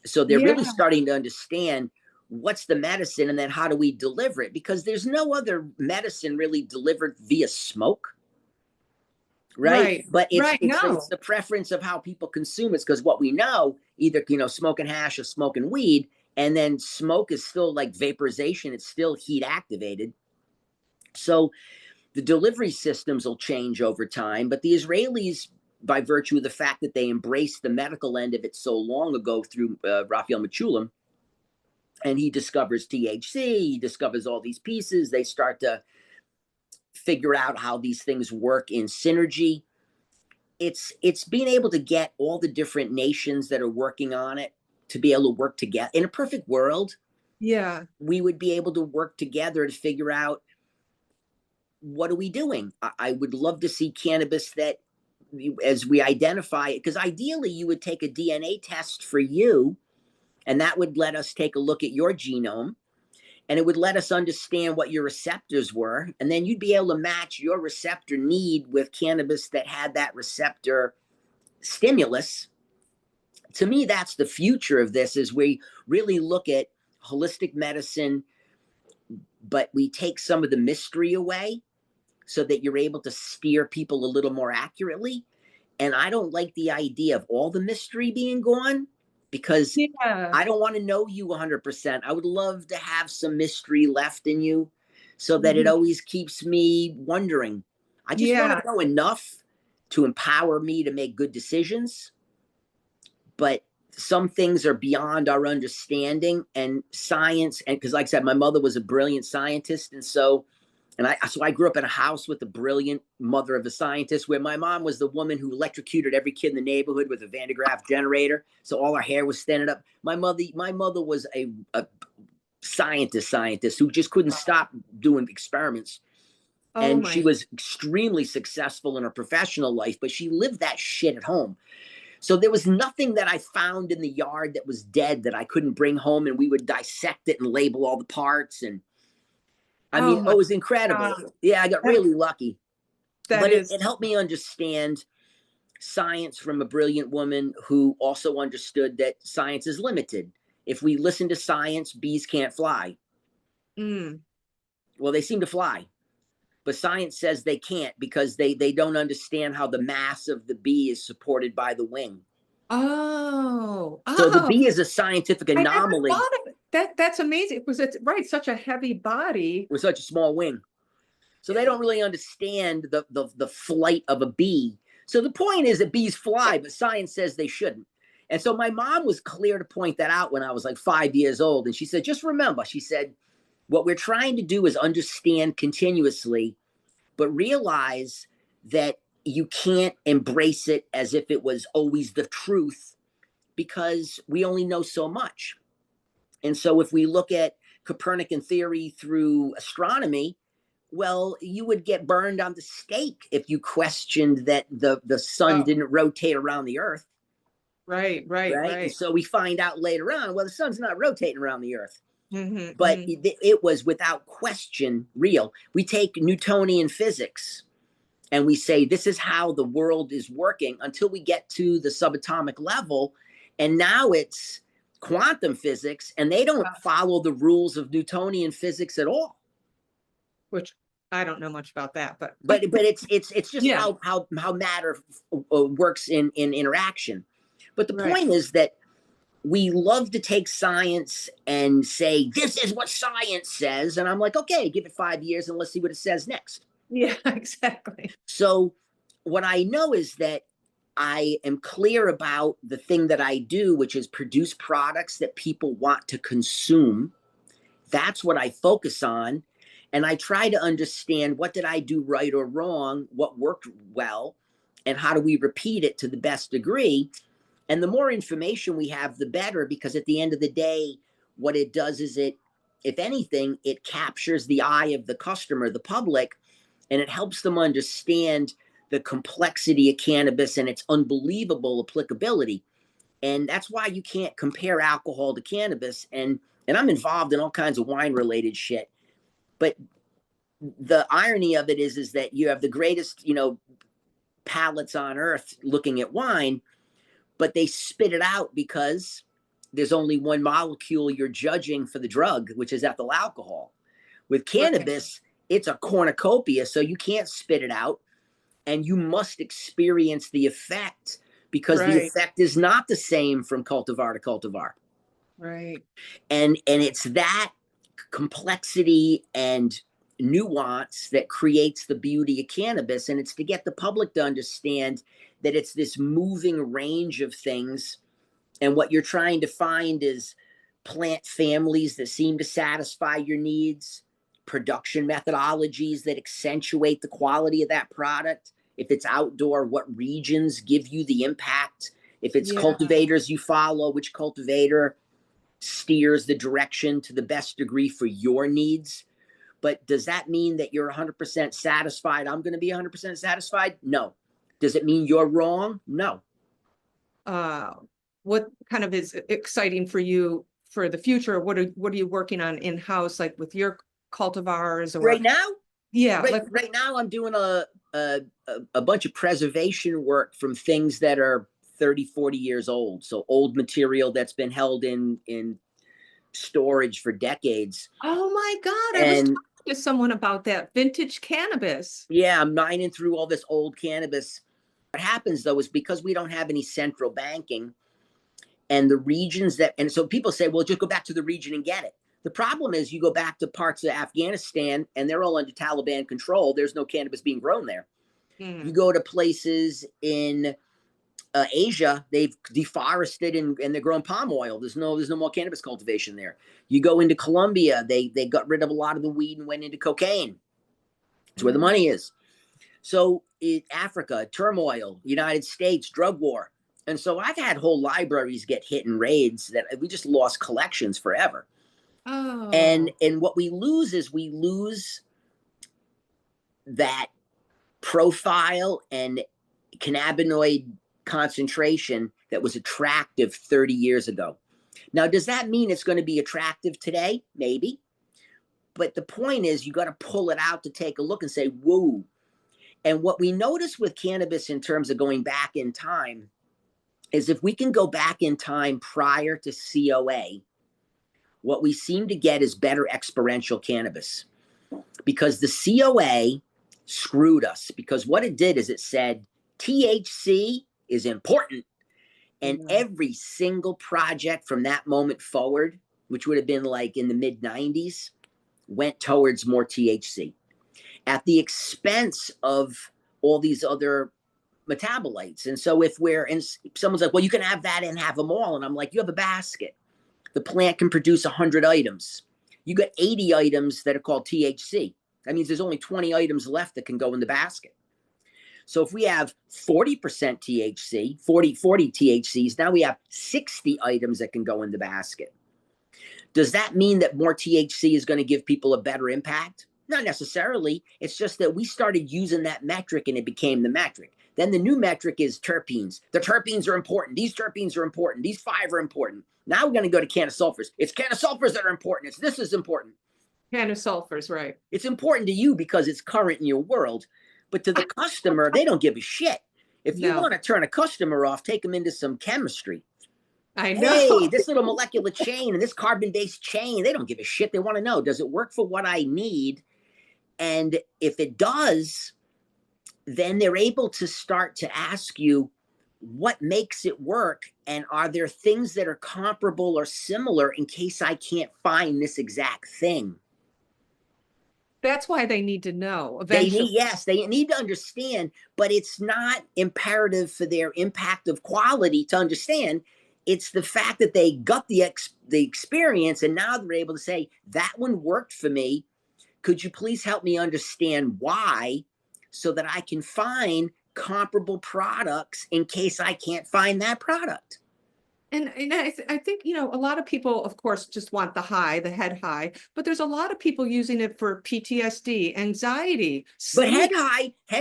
So they're really starting to understand what's the medicine, and then how do we deliver it? Because there's no other medicine really delivered via smoke. Right. But it's the preference of how people consume it. Because what we know, either, you know, smoking hash or smoking weed, and then smoke is still like vaporization. It's still heat activated. So the delivery systems will change over time. But the Israelis, by virtue of the fact that they embraced the medical end of it so long ago through Raphael Mechoulam, and he discovers THC, he discovers all these pieces, they start to figure out how these things work in synergy. It's being able to get all the different nations that are working on it to be able to work together. In a perfect world, we would be able to work together to figure out, what are we doing? I would love to see cannabis that, as we identify it, because ideally you would take a DNA test for you, and that would let us take a look at your genome, and it would let us understand what your receptors were. And then you'd be able to match your receptor need with cannabis that had that receptor stimulus. To me, that's the future of this, is we really look at holistic medicine, but we take some of the mystery away so that you're able to steer people a little more accurately. And I don't like the idea of all the mystery being gone, because I don't want to know you 100%. I would love to have some mystery left in you, so that it always keeps me wondering. I just want to know enough to empower me to make good decisions. But some things are beyond our understanding, and science. And because, like I said, my mother was a brilliant scientist. And so I grew up in a house with a brilliant mother of a scientist, where my mom was the woman who electrocuted every kid in the neighborhood with a Van de Graaff generator, so all our hair was standing up. My mother was a scientist who just couldn't stop doing experiments. And she was extremely successful in her professional life, but she lived that shit at home. So there was nothing that I found in the yard that was dead that I couldn't bring home, and we would dissect it and label all the parts. And I mean, it was incredible. I got really lucky. It helped me understand science from a brilliant woman who also understood that science is limited. If we listen to science, bees can't fly. Well, they seem to fly, but science says they can't, because they don't understand how the mass of the bee is supported by the wing. So the bee is a scientific anomaly. I never thought of it. That's amazing, because it's such a heavy body with such a small wing. So they don't really understand the flight of a bee. So the point is that bees fly, but science says they shouldn't. And so my mom was clear to point that out when I was like 5 years old. And she said, just remember, she said, what we're trying to do is understand continuously, but realize that you can't embrace it as if it was always the truth, because we only know so much. And so if we look at Copernican theory through astronomy, well, you would get burned on the stake if you questioned that the sun didn't rotate around the earth. Right. And so we find out later on, well, the sun's not rotating around the earth. Mm-hmm, But it was without question real. We take Newtonian physics and we say, this is how the world is working until we get to the subatomic level. And now it's quantum physics, and they don't follow the rules of Newtonian physics at all. Which I don't know much about that, but it's just how matter works in interaction. But the point is that we love to take science and say, this is what science says. And I'm like, okay, give it 5 years and let's see what it says next. Yeah, exactly. So what I know is that I am clear about the thing that I do, which is produce products that people want to consume. That's what I focus on. And I try to understand, what did I do right or wrong? What worked well? And how do we repeat it to the best degree? And the more information we have, the better, because at the end of the day, what it does is if anything, it captures the eye of the customer, the public, and it helps them understand the complexity of cannabis and its unbelievable applicability. And that's why you can't compare alcohol to cannabis. And I'm involved in all kinds of wine related shit. But the irony of it is that you have the greatest, palates on earth looking at wine, but they spit it out because there's only one molecule you're judging for the drug, which is ethyl alcohol. With cannabis, it's a cornucopia, so you can't spit it out, and you must experience the effect, because the effect is not the same from cultivar to cultivar. Right. And it's that complexity and nuance that creates the beauty of cannabis. And it's to get the public to understand that it's this moving range of things. And what you're trying to find is plant families that seem to satisfy your needs, production methodologies that accentuate the quality of that product. If it's outdoor, what regions give you the impact? If it's cultivators you follow, which cultivator steers the direction to the best degree for your needs? But does that mean that you're 100% satisfied? I'm going to be 100% satisfied? No. Does it mean you're wrong? No. What kind of is exciting for you for the future? What are you working on in-house, like with your cultivars? Or right now? Yeah. Right now I'm doing a bunch of preservation work from things that are 30, 40 years old. So old material that's been held in storage for decades. Oh my God. I was talking to someone about that vintage cannabis. Yeah, I'm mining through all this old cannabis. What happens though is because we don't have any central banking, and the regions and so people say, well, just go back to the region and get it. The problem is you go back to parts of Afghanistan and they're all under Taliban control. There's no cannabis being grown there. You go to places in Asia, they've deforested and they're growing palm oil. There's no more cannabis cultivation there. You go into Colombia, they got rid of a lot of the weed and went into cocaine. It's where the money is. So Africa, turmoil, United States, drug war. And so I've had whole libraries get hit in raids that we just lost collections forever. Oh. And what we lose is we lose that profile and cannabinoid concentration that was attractive 30 years ago. Now, does that mean it's going to be attractive today? Maybe. But the point is, you got to pull it out to take a look and say, whoa. And what we notice with cannabis in terms of going back in time is if we can go back in time prior to COA, what we seem to get is better experiential cannabis, because the COA screwed us, because what it did is it said THC is important. And every single project from that moment forward, which would have been like in the mid 90s, went towards more THC at the expense of all these other metabolites. And so if someone's like, well, you can have that and have them all. And I'm like, you have a basket. The plant can produce 100 items. You got 80 items that are called THC. That means there's only 20 items left that can go in the basket. So if we have 40% THC, 40 THCs, now we have 60 items that can go in the basket. Does that mean that more THC is going to give people a better impact? Not necessarily. It's just that we started using that metric and it became the metric. Then the new metric is terpenes. The terpenes are important. These terpenes are important. These 5 are important. Now we're going to go to sulfurs. It's sulfurs that are important. It's this is important. Sulfurs, right. It's important to you because it's current in your world. But to the customer, they don't give a shit. If you want to turn a customer off, take them into some chemistry. I know. Hey, this little molecular chain and this carbon-based chain, they don't give a shit. They want to know, does it work for what I need? And if it does, then they're able to start to ask you what makes it work, and are there things that are comparable or similar in case I can't find this exact thing. That's why they need to know eventually. They need to understand, but it's not imperative for their impact of quality to understand. It's the fact that they got the experience, and now they're able to say, that one worked for me. Could you please help me understand why, so that I can find comparable products in case I can't find that product? And I think, a lot of people, of course, just want the head high, but there's a lot of people using it for PTSD, anxiety. But head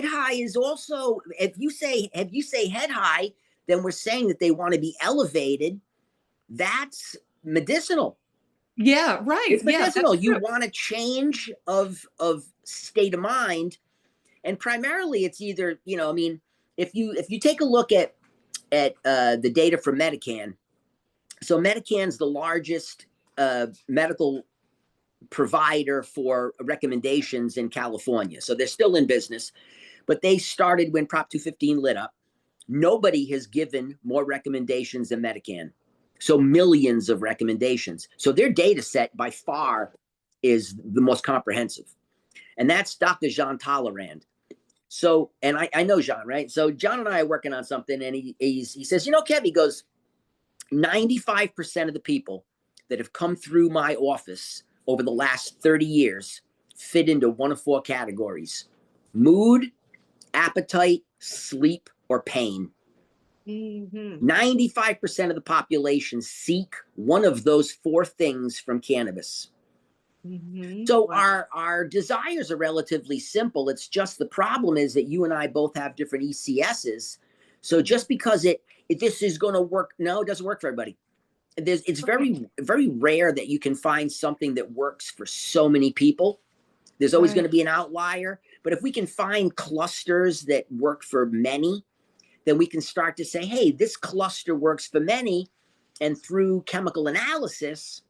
high is also, if you say head high, then we're saying that they want to be elevated. That's medicinal. Yeah, right. It's medicinal. You want a change of state of mind. And primarily it's either, if you take a look at the data for Medican. So Medican's the largest medical provider for recommendations in California. So they're still in business, but they started when Prop 215 lit up. Nobody has given more recommendations than Medican. So millions of recommendations. So their data set by far is the most comprehensive. And that's Dr. Jean Talleyrand. So, and I know Jean, right? So John and I are working on something, and he says, Kev, he goes, 95% of the people that have come through my office over the last 30 years fit into one of 4 categories: mood, appetite, sleep, or pain. 95% of the population seek one of those 4 things from cannabis. So wow. Our desires are relatively simple. It's just the problem is that you and I both have different ECSs. So just because this is going to work, no, it doesn't work for everybody. It's very, very rare that you can find something that works for so many people. There's always going to be an outlier. But if we can find clusters that work for many, then we can start to say, hey, this cluster works for many. And through chemical analysis,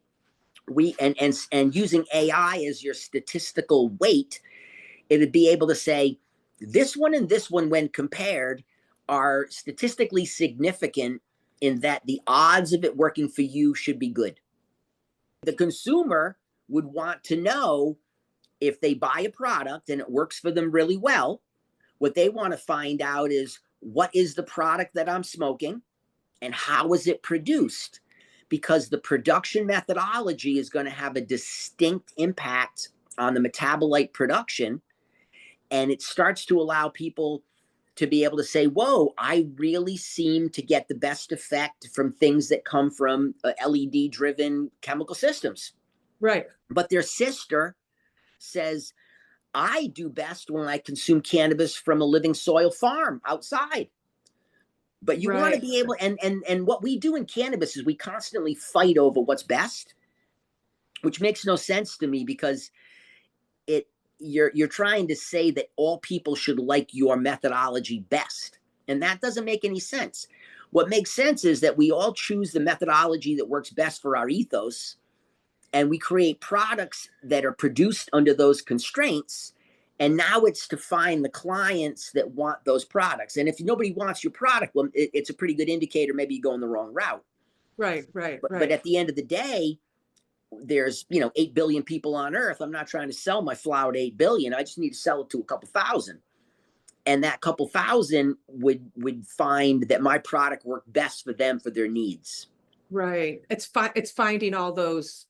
and using AI as your statistical weight, it would be able to say this one and this one, when compared, are statistically significant in that the odds of it working for you should be good. The consumer would want to know, if they buy a product and it works for them really well, what they want to find out is, what is the product that I'm smoking and how is it produced? Because the production methodology is going to have a distinct impact on the metabolite production. And it starts to allow people to be able to say, whoa, I really seem to get the best effect from things that come from LED-driven chemical systems. Right. But their sister says, I do best when I consume cannabis from a living soil farm outside. But you want to be able, and what we do in cannabis is we constantly fight over what's best, which makes no sense to me, because you're trying to say that all people should like your methodology best. And that doesn't make any sense. What makes sense is that we all choose the methodology that works best for our ethos, and we create products that are produced under those constraints. And now it's to find the clients that want those products. And if nobody wants your product, well, it's a pretty good indicator maybe you're going the wrong route. Right. But at the end of the day, there's 8 billion people on earth. I'm not trying to sell my flower to 8 billion. I just need to sell it to a couple thousand. And that couple thousand would find that my product worked best for them, for their needs. Right. It's finding all those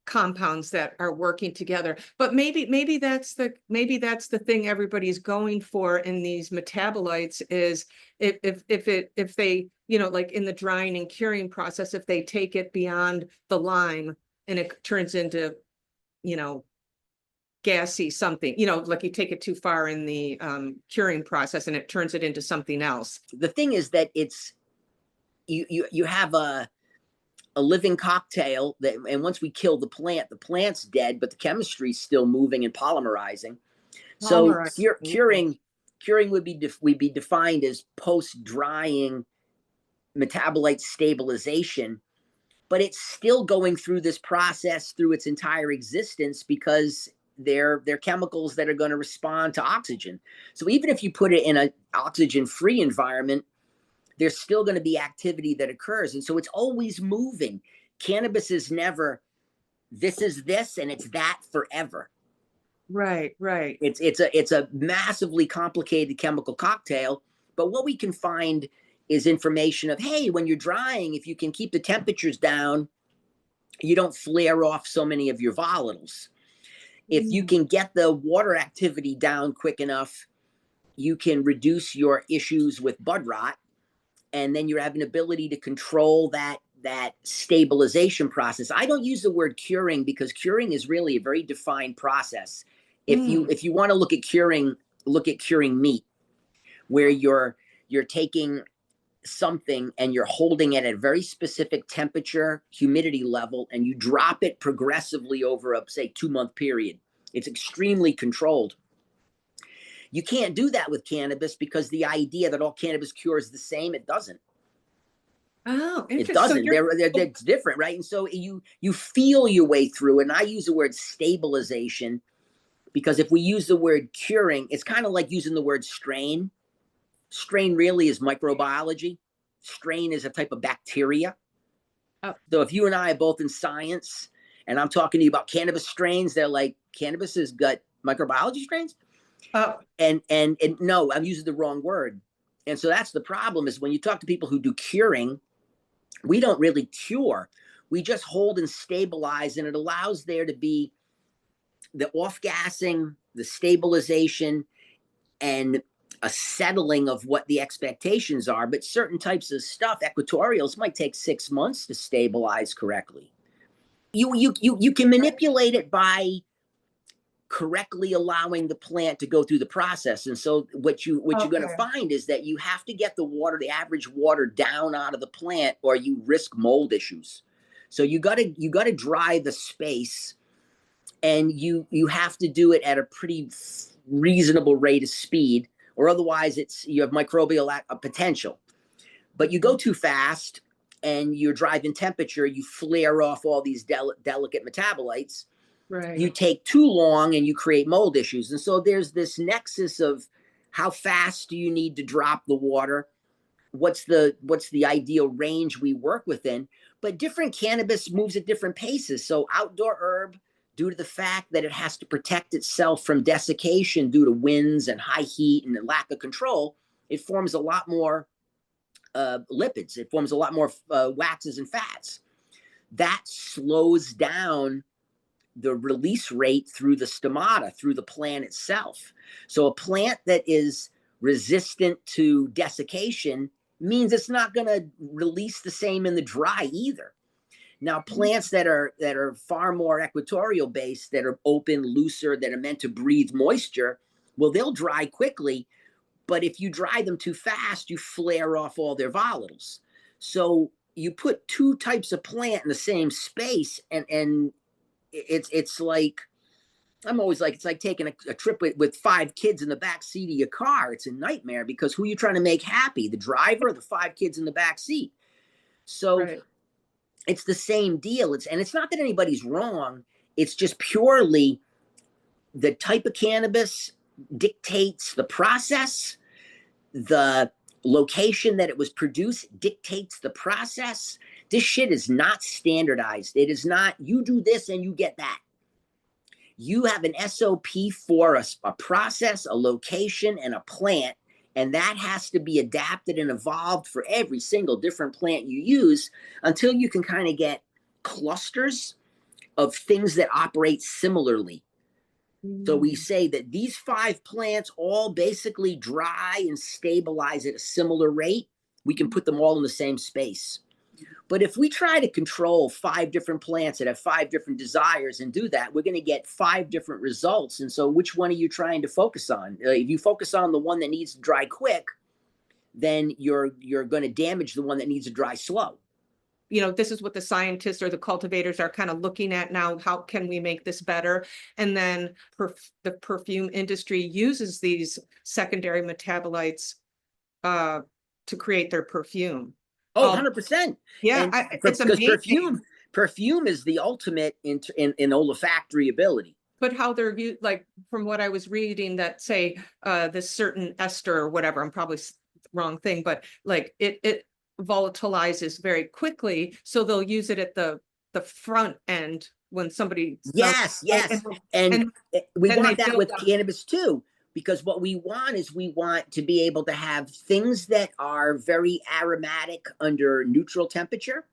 compounds that are working together. But maybe that's the thing everybody's going for in these metabolites is if they, like in the drying and curing process, if they take it beyond the lime and it turns into, gassy something, like you take it too far in the curing process and it turns it into something else. The thing is that it's you have a living cocktail that, and once we kill the plant's dead, but the chemistry's still moving and polymerizing. So curing would be defined as post-drying metabolite stabilization, but it's still going through this process through its entire existence because they're chemicals that are going to respond to oxygen. So even if you put it in an oxygen-free environment, there's still going to be activity that occurs. And so it's always moving. Cannabis is never, this is this and it's that forever. Right. It's a massively complicated chemical cocktail. But what we can find is information of, hey, when you're drying, if you can keep the temperatures down, you don't flare off so many of your volatiles. If you can get the water activity down quick enough, you can reduce your issues with bud rot. And then you have an ability to control that stabilization process. I don't use the word curing because curing is really a very defined process. If you want to look at curing meat, where you're taking something and you're holding it at a very specific temperature, humidity level, and you drop it progressively over a, say, 2-month period. It's extremely controlled. You can't do that with cannabis because the idea that all cannabis cures the same, it doesn't. Oh, it doesn't. So they're different, right? And so you feel your way through. And I use the word stabilization because if we use the word curing, it's kind of like using the word strain. Strain really is microbiology. Strain is a type of bacteria. Oh. So if you and I are both in science and I'm talking to you about cannabis strains, they're like, cannabis has got microbiology strains? Oh. And no, I'm using the wrong word. And so that's the problem is when you talk to people who do curing, we don't really cure. We just hold and stabilize, and it allows there to be the off-gassing, the stabilization, and a settling of what the expectations are. But certain types of stuff, equatorials, might take 6 months to stabilize correctly. You can manipulate it by correctly allowing the plant to go through the process. And so what you're going to find is that you have to get the average water down out of the plant, or you risk mold issues. So you got to dry the space, and you have to do it at a pretty reasonable rate of speed, or otherwise you have microbial potential. But you go too fast and you're driving temperature, you flare off all these delicate metabolites. Right. You take too long and you create mold issues. And so there's this nexus of how fast do you need to drop the water? What's the ideal range we work within? But different cannabis moves at different paces. So outdoor herb, due to the fact that it has to protect itself from desiccation due to winds and high heat and lack of control, it forms a lot more lipids. It forms a lot more waxes and fats. That slows down the release rate through the stomata, through the plant itself. So a plant that is resistant to desiccation means it's not going to release the same in the dry either. Now, plants that are far more equatorial based, that are open, looser, that are meant to breathe moisture, well, they'll dry quickly. But if you dry them too fast, you flare off all their volatiles. So you put two types of plant in the same space, and it's like, I'm always like, it's like taking a trip with 5 kids in the back seat of your car. It's a nightmare because who are you trying to make happy? The driver or the 5 kids in the back seat? So it's the same deal. It's not that anybody's wrong. It's just purely the type of cannabis dictates the process. The location that it was produced dictates the process. This shit is not standardized. It is not, you do this and you get that. You have an SOP for a process, a location, and a plant, and that has to be adapted and evolved for every single different plant you use until you can kind of get clusters of things that operate similarly. So we say that these 5 plants all basically dry and stabilize at a similar rate. We can put them all in the same space. But if we try to control 5 different plants that have 5 different desires and do that, we're going to get 5 different results. And so which one are you trying to focus on? If you focus on the one that needs to dry quick, then you're going to damage the one that needs to dry slow. You know, this is what the scientists or the cultivators are kind of looking at now. How can we make this better? And then the perfume industry uses these secondary metabolites to create their perfume. Oh, 100%. Yeah, it's amazing. Perfume is the ultimate in olfactory ability. But how they're like, from what I was reading, that say this certain ester or whatever, I'm probably wrong thing, but like it volatilizes very quickly, so they'll use it at the front end when somebody yes and we want that with cannabis too, because what we want is we want to be able to have things that are very aromatic under neutral temperature,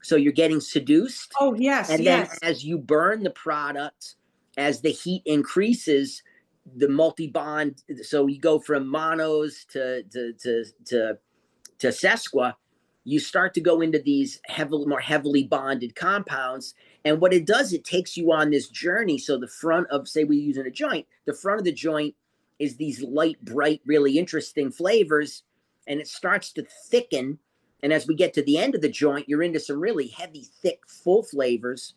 so you're getting seduced. Oh yes. And then as you burn the product, as the heat increases, the multi-bond, so you go from monos to sesqua, you start to go into these more heavily bonded compounds. And what it does, it takes you on this journey. So the front of, say we're using a joint, the front of the joint is these light, bright, really interesting flavors, and it starts to thicken. And as we get to the end of the joint, you're into some really heavy, thick, full flavors.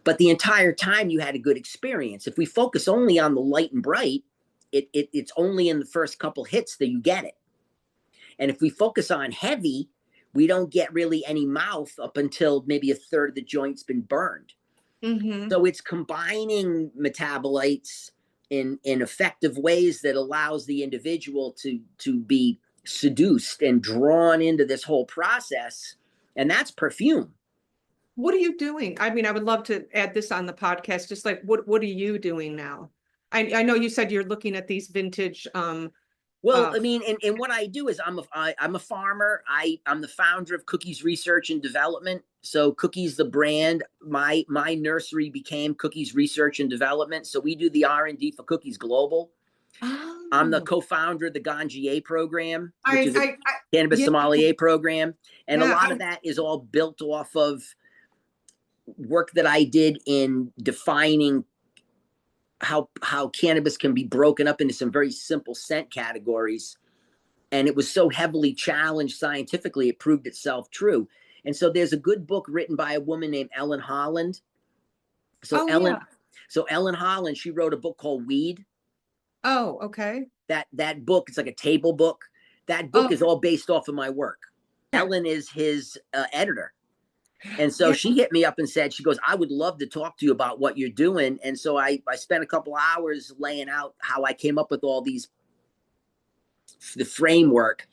But the entire time you had a good experience. If we focus only on the light and bright, it's only in the first couple hits that you get it. And if we focus on heavy, we don't get really any mouth up until maybe a third of the joint's been burned. So it's combining metabolites in effective ways that allows the individual to be seduced and drawn into this whole process. And that's perfume. What are you doing? I mean, I would love to add this on the podcast. Just like, what are you doing now? I know you said you're looking at these vintage. Well, I mean, and what I do is I'm a farmer. I'm the founder of Cookies Research and Development. So Cookies, the brand, my nursery became Cookies Research and Development. So we do the R&D for Cookies Global. Oh. I'm the co-founder of the Ganjier program, which is a cannabis sommelier program. And a lot of that is all built off of work that I did in defining how cannabis can be broken up into some very simple scent categories. And it was so heavily challenged scientifically, it proved itself true. And so there's a good book written by a woman named Ellen Holland. So Ellen Holland, she wrote a book called Weed. Oh, okay. That book, it's like a table book. That book is all based off of my work. Ellen is his editor. And so she hit me up and said, she goes, I would love to talk to you about what you're doing. And so I spent a couple hours laying out how I came up with all the framework.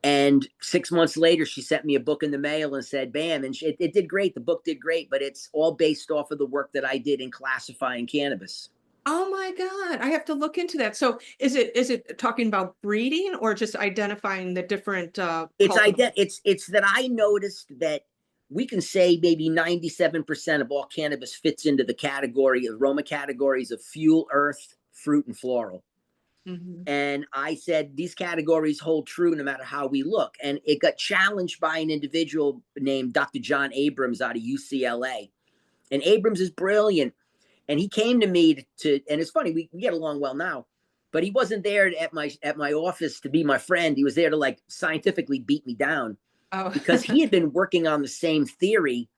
And 6 months later, she sent me a book in the mail and said, bam. And it did great. The book did great, but it's all based off of the work that I did in classifying cannabis. Oh my God, I have to look into that. So is it talking about breeding or just identifying the different it's that I noticed that we can say maybe 97% of all cannabis fits into the category, aroma categories of fuel, earth, fruit, and floral. And I said, these categories hold true no matter how we look. And it got challenged by an individual named Dr. John Abrams out of UCLA. And Abrams is brilliant. And he came to me and it's funny, we get along well now, but he wasn't there at my office to be my friend. He was there to like scientifically beat me down. Oh. Because he had been working on the same theory,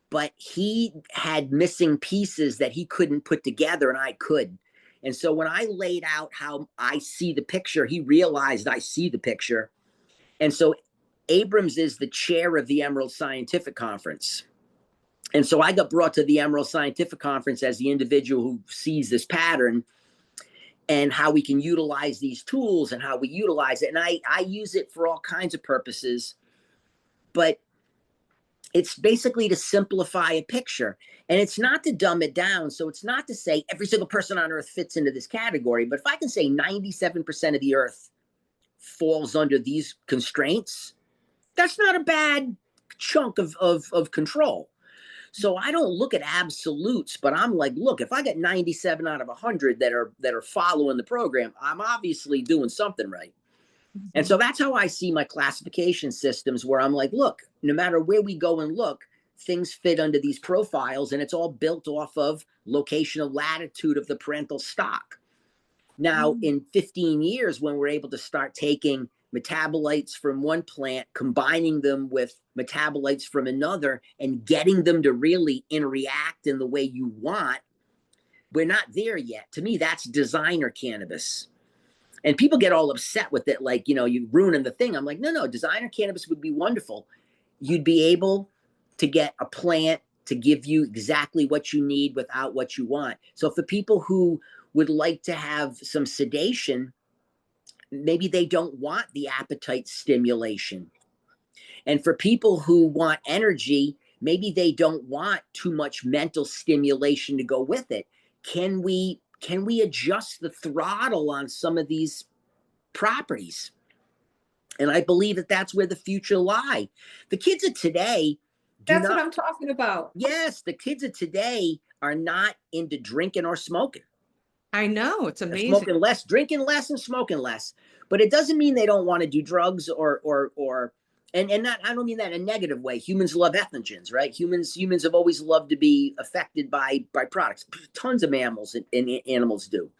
but he had missing pieces that he couldn't put together and I could. And so when I laid out how I see the picture, he realized I see the picture. And so Abrams is the chair of the Emerald Scientific Conference. And so I got brought to the Emerald Scientific Conference as the individual who sees this pattern and how we can utilize these tools and how we utilize it. And I use it for all kinds of purposes. But it's basically to simplify a picture. And it's not to dumb it down. So it's not to say every single person on earth fits into this category. But if I can say 97% of the earth falls under these constraints, that's not a bad chunk of control. So I don't look at absolutes, but I'm like, look, if I get 97 out of 100 that are following the program, I'm obviously doing something right. And so that's how I see my classification systems, where I'm like, look, no matter where we go and look, things fit under these profiles, and it's all built off of locational latitude of the parental stock. Now, in 15 years, when we're able to start taking metabolites from one plant, combining them with metabolites from another, and getting them to really interact in the way you want, we're not there yet. To me, that's designer cannabis. And people get all upset with it, like, you know, you ruining the thing. I'm like, no, designer cannabis would be wonderful. You'd be able to get a plant to give you exactly what you need without what you want. So for people who would like to have some sedation, maybe they don't want the appetite stimulation. And for people who want energy, maybe they don't want too much mental stimulation to go with it. Can we adjust the throttle on some of these properties? And I believe that that's where the future lie. The kids of today do That's not. what I'm talking about. Yes, the kids of today are not into drinking or smoking. I know, it's They're amazing. smoking less, drinking less, and smoking less. But it doesn't mean they don't want to do drugs and not, I don't mean that in a negative way. Humans love ethogens, right? Humans have always loved to be affected by products. Tons of mammals and animals do.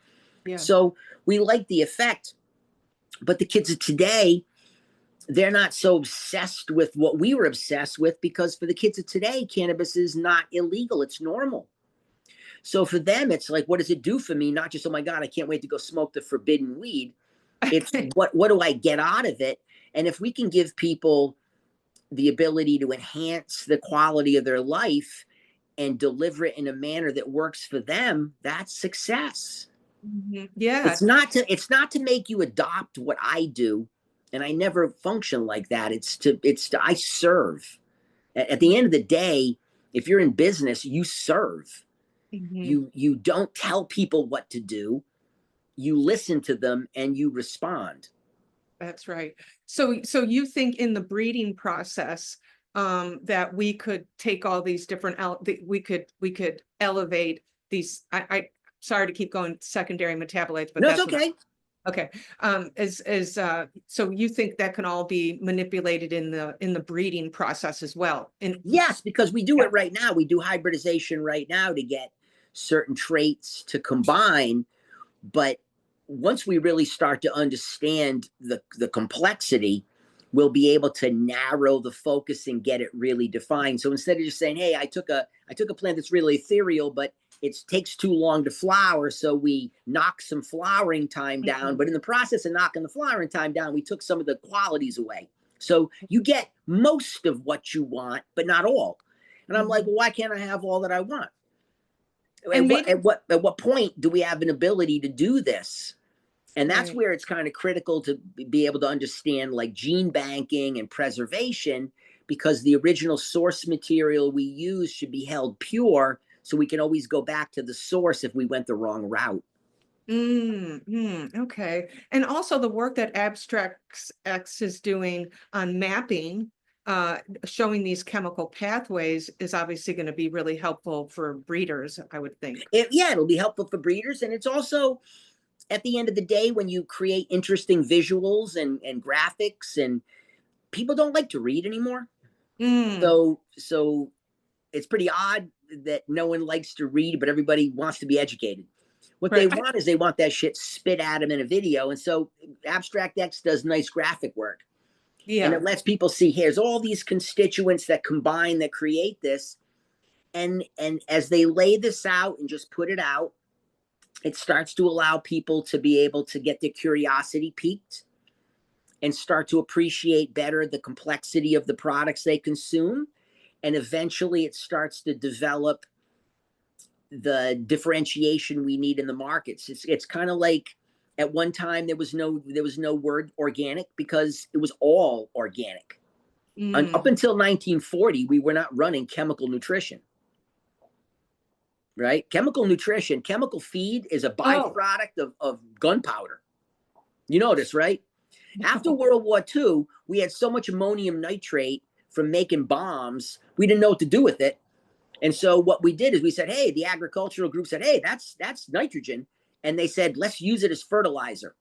Yeah. So we like the effect. But the kids of today, they're not so obsessed with what we were obsessed with, because for the kids of today, cannabis is not illegal. It's normal. So for them, it's like, what does it do for me? Not just, oh my God, I can't wait to go smoke the forbidden weed. It's what do I get out of it? And if we can give people the ability to enhance the quality of their life and deliver it in a manner that works for them, that's success. Yeah. It's not to make you adopt what I do. And I never function like that. I serve. At the end of the day, if you're in business, you serve. You don't tell people what to do. You listen to them and you respond. That's right. So you think in the breeding process, that we could take all these different we could elevate these. I sorry to keep going secondary metabolites, but No, that's it's okay. Okay. So you think that can all be manipulated in the breeding process as well? Yes, because we do it right now. We do hybridization right now to get certain traits to combine. But once we really start to understand the complexity, we'll be able to narrow the focus and get it really defined. So instead of just saying, hey, I took a plant that's really ethereal, but it takes too long to flower, so we knock some flowering time down. But in the process of knocking the flowering time down, we took some of the qualities away. So you get most of what you want, but not all. And I'm like, well, why can't I have all that I want? And at what point do we have an ability to do this? And that's where it's kind of critical to be able to understand like gene banking and preservation, because the original source material we use should be held pure, so we can always go back to the source if we went the wrong route. Okay. And also the work that Abstrax X is doing on mapping, showing these chemical pathways, is obviously going to be really helpful for breeders, I would think. It'll be helpful for breeders. And it's also, at the end of the day, when you create interesting visuals and graphics, and people don't like to read anymore. So it's pretty odd that no one likes to read, but everybody wants to be educated. What they want is they want that shit spit at them in a video. And so Abstrax X does nice graphic work. Yeah. And it lets people see, here's all these constituents that combine, that create this. And as they lay this out and just put it out, it starts to allow people to be able to get their curiosity piqued and start to appreciate better the complexity of the products they consume. And eventually it starts to develop the differentiation we need in the markets. It's kind of like, at one time there was no word organic, because it was all organic. Up until 1940, we were not running chemical nutrition. Right? Chemical nutrition, chemical feed is a byproduct of gunpowder. You notice, right? After World War II, we had so much ammonium nitrate from making bombs, we didn't know what to do with it. And so what we did is we said, hey, the agricultural group said, hey, that's nitrogen. And they said, let's use it as fertilizer.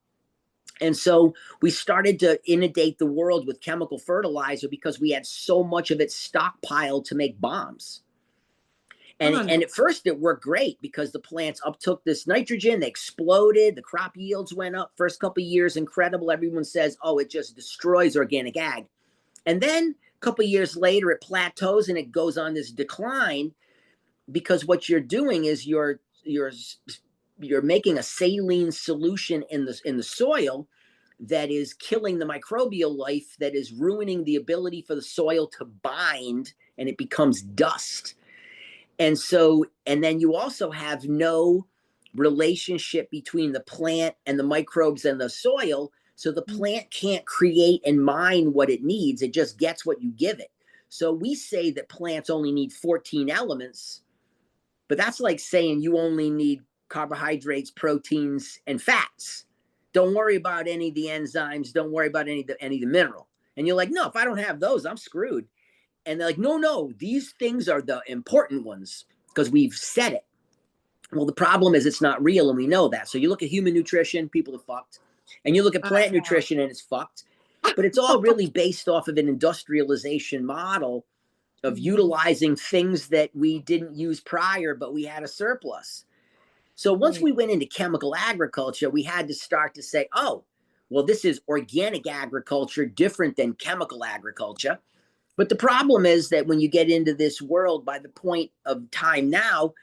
And so we started to inundate the world with chemical fertilizer because we had so much of it stockpiled to make bombs. And at first it worked great because the plants uptook this nitrogen, they exploded, the crop yields went up. First couple of years, incredible. Everyone says, oh, it just destroys organic ag. And then a couple of years later, it plateaus and it goes on this decline because what you're doing is you're making a saline solution in the soil that is killing the microbial life, that is ruining the ability for the soil to bind, and it becomes dust. And so, and then you also have no relationship between the plant and the microbes and the soil. So the plant can't create and mine what it needs. It just gets what you give it. So we say that plants only need 14 elements, but that's like saying you only need carbohydrates, proteins, and fats. Don't worry about any of the enzymes. Don't worry about any of the mineral. And you're like, no, if I don't have those, I'm screwed. And they're like, no, these things are the important ones because we've said it. Well, the problem is it's not real, and we know that. So you look at human nutrition, people are fucked. And you look at plant nutrition, and it's fucked. But it's all really based off of an industrialization model of utilizing things that we didn't use prior, but we had a surplus. So once we went into chemical agriculture, we had to start to say, oh, well, this is organic agriculture, different than chemical agriculture. But the problem is that when you get into this world, by the point of time now,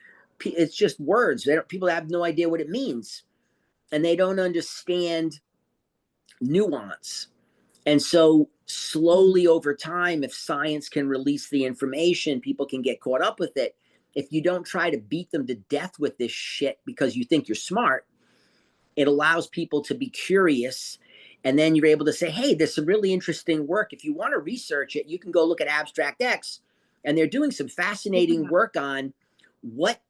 it's just words. People have no idea what it means. And they don't understand nuance. And so slowly over time, if science can release the information, people can get caught up with it. If you don't try to beat them to death with this shit because you think you're smart, it allows people to be curious. And then you're able to say, hey, there's some really interesting work. If you want to research it, you can go look at Abstrax Tech. And they're doing some fascinating work on what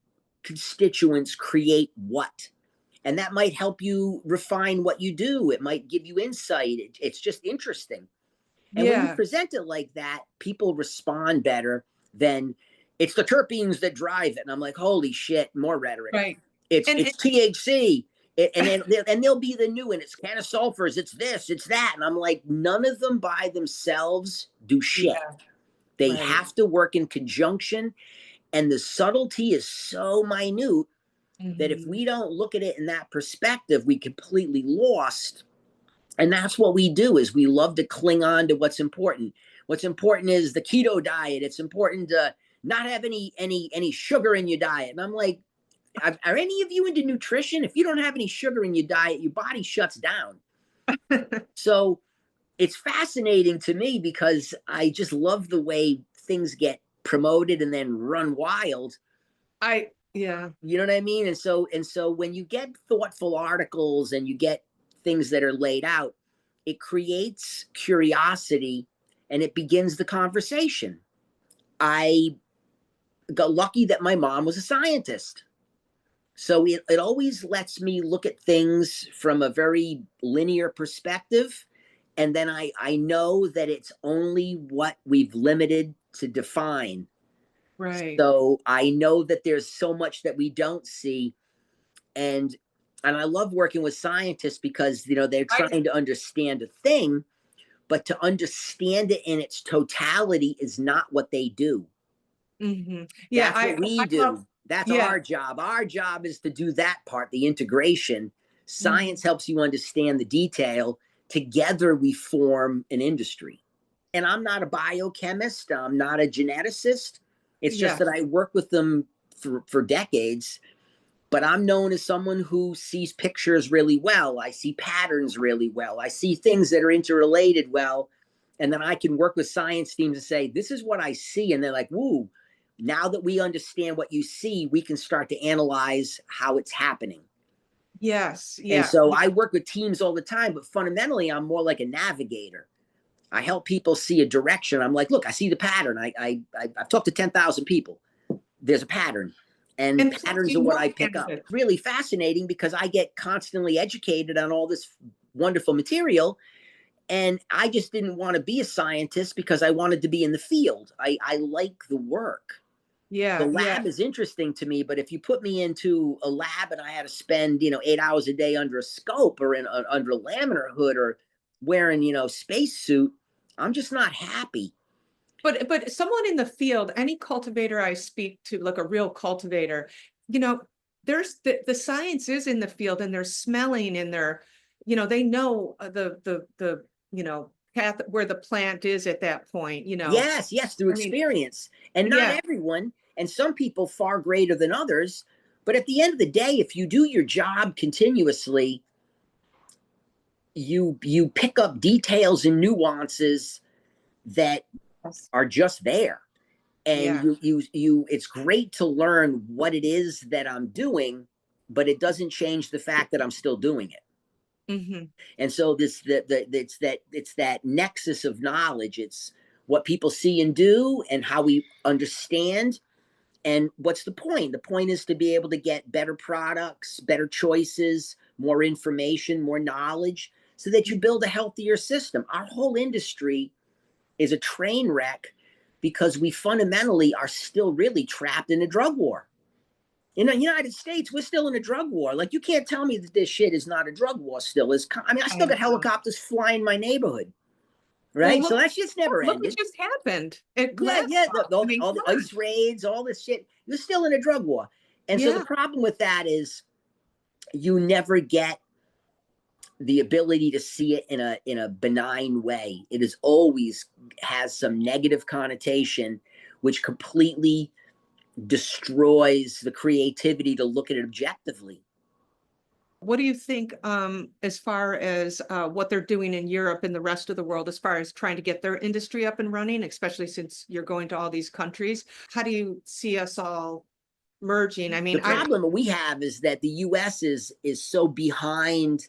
constituents create what. And that might help you refine what you do. It might give you insight. It's just interesting. And when you present it like that, people respond better than it's the terpenes that drive it. And I'm like, holy shit, more rhetoric. Right. It's THC. And they'll be the new, and it's kind of sulfurs. It's this, it's that. And I'm like, none of them by themselves do shit. Yeah. They have to work in conjunction. And the subtlety is so minute that if we don't look at it in that perspective, we completely lost. And that's what we do is we love to cling on to what's important. What's important is the keto diet. It's important to not have any sugar in your diet. And I'm like, are any of you into nutrition? If you don't have any sugar in your diet, your body shuts down. So it's fascinating to me because I just love the way things get promoted and then run wild. You know what I mean? And so when you get thoughtful articles and you get things that are laid out, it creates curiosity and it begins the conversation. I got lucky that my mom was a scientist. So it always lets me look at things from a very linear perspective. And then I know that it's only what we've limited to define. Right. So I know that there's so much that we don't see. And I love working with scientists because, you know, they're trying to understand a thing, but to understand it in its totality is not what they do. Yeah, that's what we do. That's our job. Our job is to do that part, the integration. Science helps you understand the detail. Together we form an industry. And I'm not a biochemist. I'm not a geneticist. It's just that I work with them for decades. But I'm known as someone who sees pictures really well. I see patterns really well. I see things that are interrelated well. And then I can work with science teams and say, this is what I see. And they're like, woo, now that we understand what you see, we can start to analyze how it's happening. Yes. And so I work with teams all the time, but fundamentally, I'm more like a navigator. I help people see a direction. I'm like, look, I see the pattern. I've talked to 10,000 people. There's a pattern. And patterns are what I pick up. Really fascinating because I get constantly educated on all this wonderful material. And I just didn't want to be a scientist because I wanted to be in the field. I like the work. The Yeah, yeah. lab is interesting to me, but if you put me into a lab and I had to spend, 8 hours a day under a scope or under a laminar hood or wearing, spacesuit, I'm just not happy. But someone in the field, any cultivator I speak to, like a real cultivator, you know, there's the science is in the field, and they're smelling, and they're, they know the path where the plant is at that point, Yes, yes, through I mean, experience. And not yeah. everyone, and some people far greater than others. But at the end of the day, if you do your job continuously, you pick up details and nuances that Yes. are just there. And Yeah. you it's great to learn what it is that I'm doing, but it doesn't change the fact that I'm still doing it. Hmm. And so it's that nexus of knowledge. It's what people see and do and how we understand. And what's the point? The point is to be able to get better products, better choices, more information, more knowledge, so that you build a healthier system. Our whole industry is a train wreck because we fundamentally are still really trapped in a drug war. In the United States, we're still in a drug war. Like, you can't tell me that this shit is not a drug war still. I mean, I still I got know. helicopters flying in my neighborhood, Well, right? So that shit's never look what ended. just happened at Yeah, yeah. Glasgow. I mean, All come the on. ice raids, all this shit. You're still in a drug war. And so the Yeah. problem with that is you never get the ability to see it in a benign way. It is always has some negative connotation, which completely destroys the creativity to look at it objectively. What do you think, as far as what they're doing in Europe and the rest of the world, as far as trying to get their industry up and running, especially since you're going to all these countries? How do you see us all merging? I The mean, problem that we have is that the US is so behind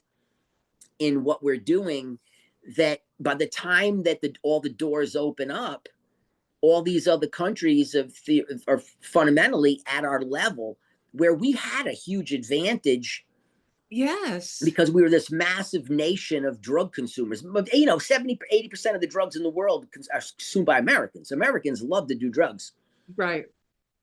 in what we're doing that by the time that all the doors open up, all these other countries are fundamentally at our level, where we had a huge advantage yes, because we were this massive nation of drug consumers. 70-80% of the drugs in the world are consumed by Americans. Americans love to do drugs. right.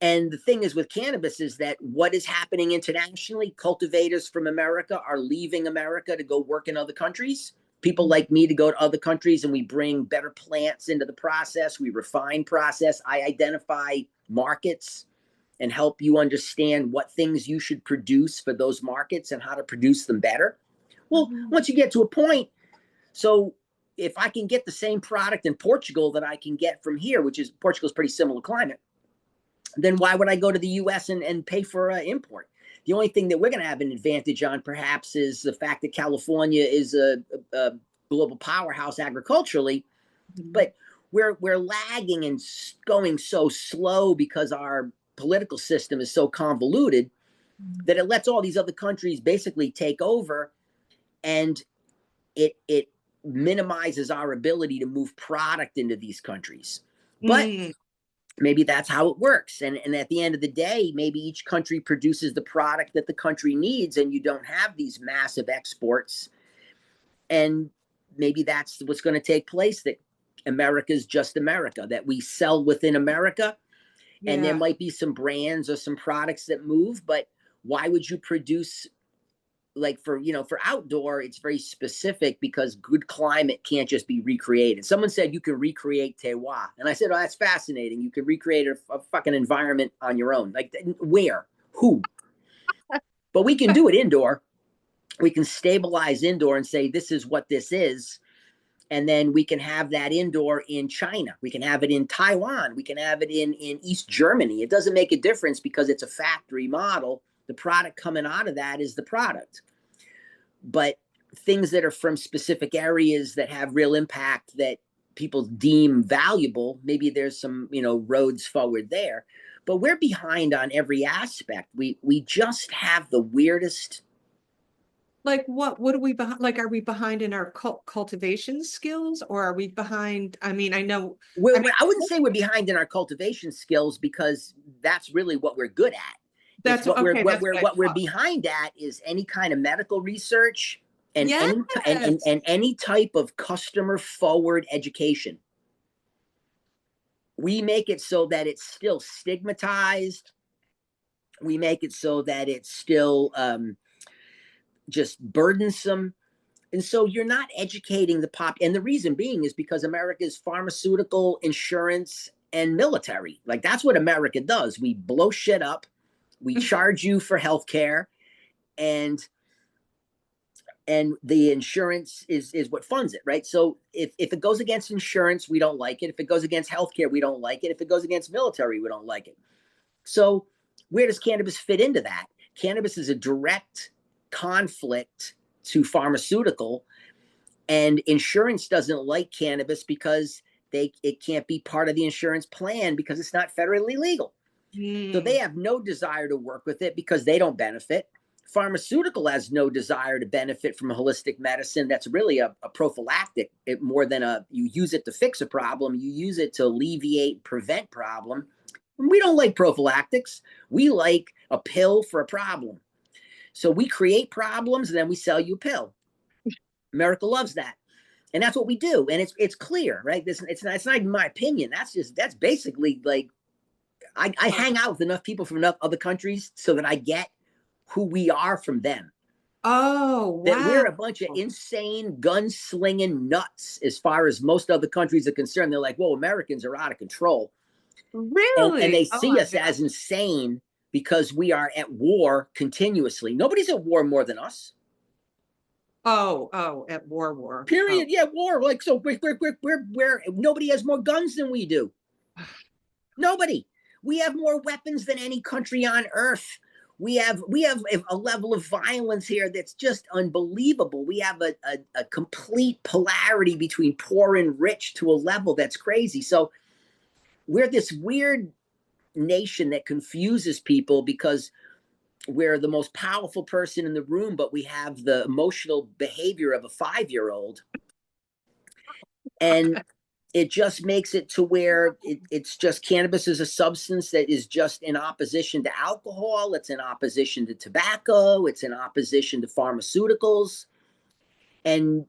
And the thing is with cannabis is that what is happening internationally, cultivators from America are leaving America to go work in other countries. People like me to go to other countries, and we bring better plants into the process. We refine process. I identify markets and help you understand what things you should produce for those markets and how to produce them better. Well, Mhm. once you get to a point, so if I can get the same product in Portugal that I can get from here, which is Portugal's pretty similar climate, then why would I go to the US and pay for import? The only thing that we're going to have an advantage on perhaps is the fact that California is a global powerhouse agriculturally, Mhm. but we're lagging and going so slow because our political system is so convoluted that it lets all these other countries basically take over, and it minimizes our ability to move product into these countries. But Mm. maybe that's how it works. And at the end of the day, maybe each country produces the product that the country needs, and you don't have these massive exports. And maybe that's what's going to take place, that America's just America, that we sell within America. And there Yeah. might be some brands or some products that move, but why would you produce, like, for outdoor, it's very specific because good climate can't just be recreated. Someone said you can recreate terroir, and I said, oh, that's fascinating. You can recreate a fucking environment on your own. Like, where? Who? But we can do it indoor. We can stabilize indoor and say this is what this is, and then we can have that indoor in China. We can have it in Taiwan. We can have it in East Germany. It doesn't make a difference because it's a factory model. The product coming out of that is the product. But things that are from specific areas that have real impact that people deem valuable, maybe there's some, roads forward there. But we're behind on every aspect. We just have the weirdest. Like what are we behind? Like, are we behind in our cultivation skills, or are we behind? I mean, I know, I mean, I wouldn't say we're behind in our cultivation skills, because that's really what we're good at. It's that's okay. That's what I what we're thought. behind at is any kind of medical research and Yes. any type of customer forward education. we make it so that it's still stigmatized. We make it so that it's still just burdensome. And so you're not educating the pop. And the reason being is because America is pharmaceutical, insurance, and military. Like, that's what America does. We blow shit up. We charge you for healthcare, and the insurance is what funds it, right? So if it goes against insurance, we don't like it. If it goes against healthcare, we don't like it. If it goes against military, we don't like it. So where does cannabis fit into that? Cannabis is a direct conflict to pharmaceutical, and insurance doesn't like cannabis because it can't be part of the insurance plan because it's not federally legal. So they have no desire to work with it because they don't benefit. Pharmaceutical has no desire to benefit from a holistic medicine that's really a prophylactic, more than you use it to fix a problem. You use it to alleviate, prevent problem. And we don't like prophylactics. We like a pill for a problem. So we create problems and then we sell you a pill. America loves that. And that's what we do. And it's clear, right? It's not even my opinion. That's basically like, I hang out with enough people from enough other countries so that I get who we are from them. Oh, wow. That we're a bunch of insane gun-slinging nuts as far as most other countries are concerned. They're like, well, Americans are out of control. Really? And they see us as insane because we are at war continuously. Nobody's at war more than us. Oh, at war. Period. Oh. Yeah, war. Like, so we're nobody has more guns than we do. Nobody. We have more weapons than any country on earth. We have a level of violence here that's just unbelievable. We have a complete polarity between poor and rich to a level that's crazy. So we're this weird nation that confuses people because we're the most powerful person in the room, but we have the emotional behavior of a 5-year-old. And it just makes it to where it's just cannabis is a substance that is just in opposition to alcohol. It's in opposition to tobacco. It's in opposition to pharmaceuticals. And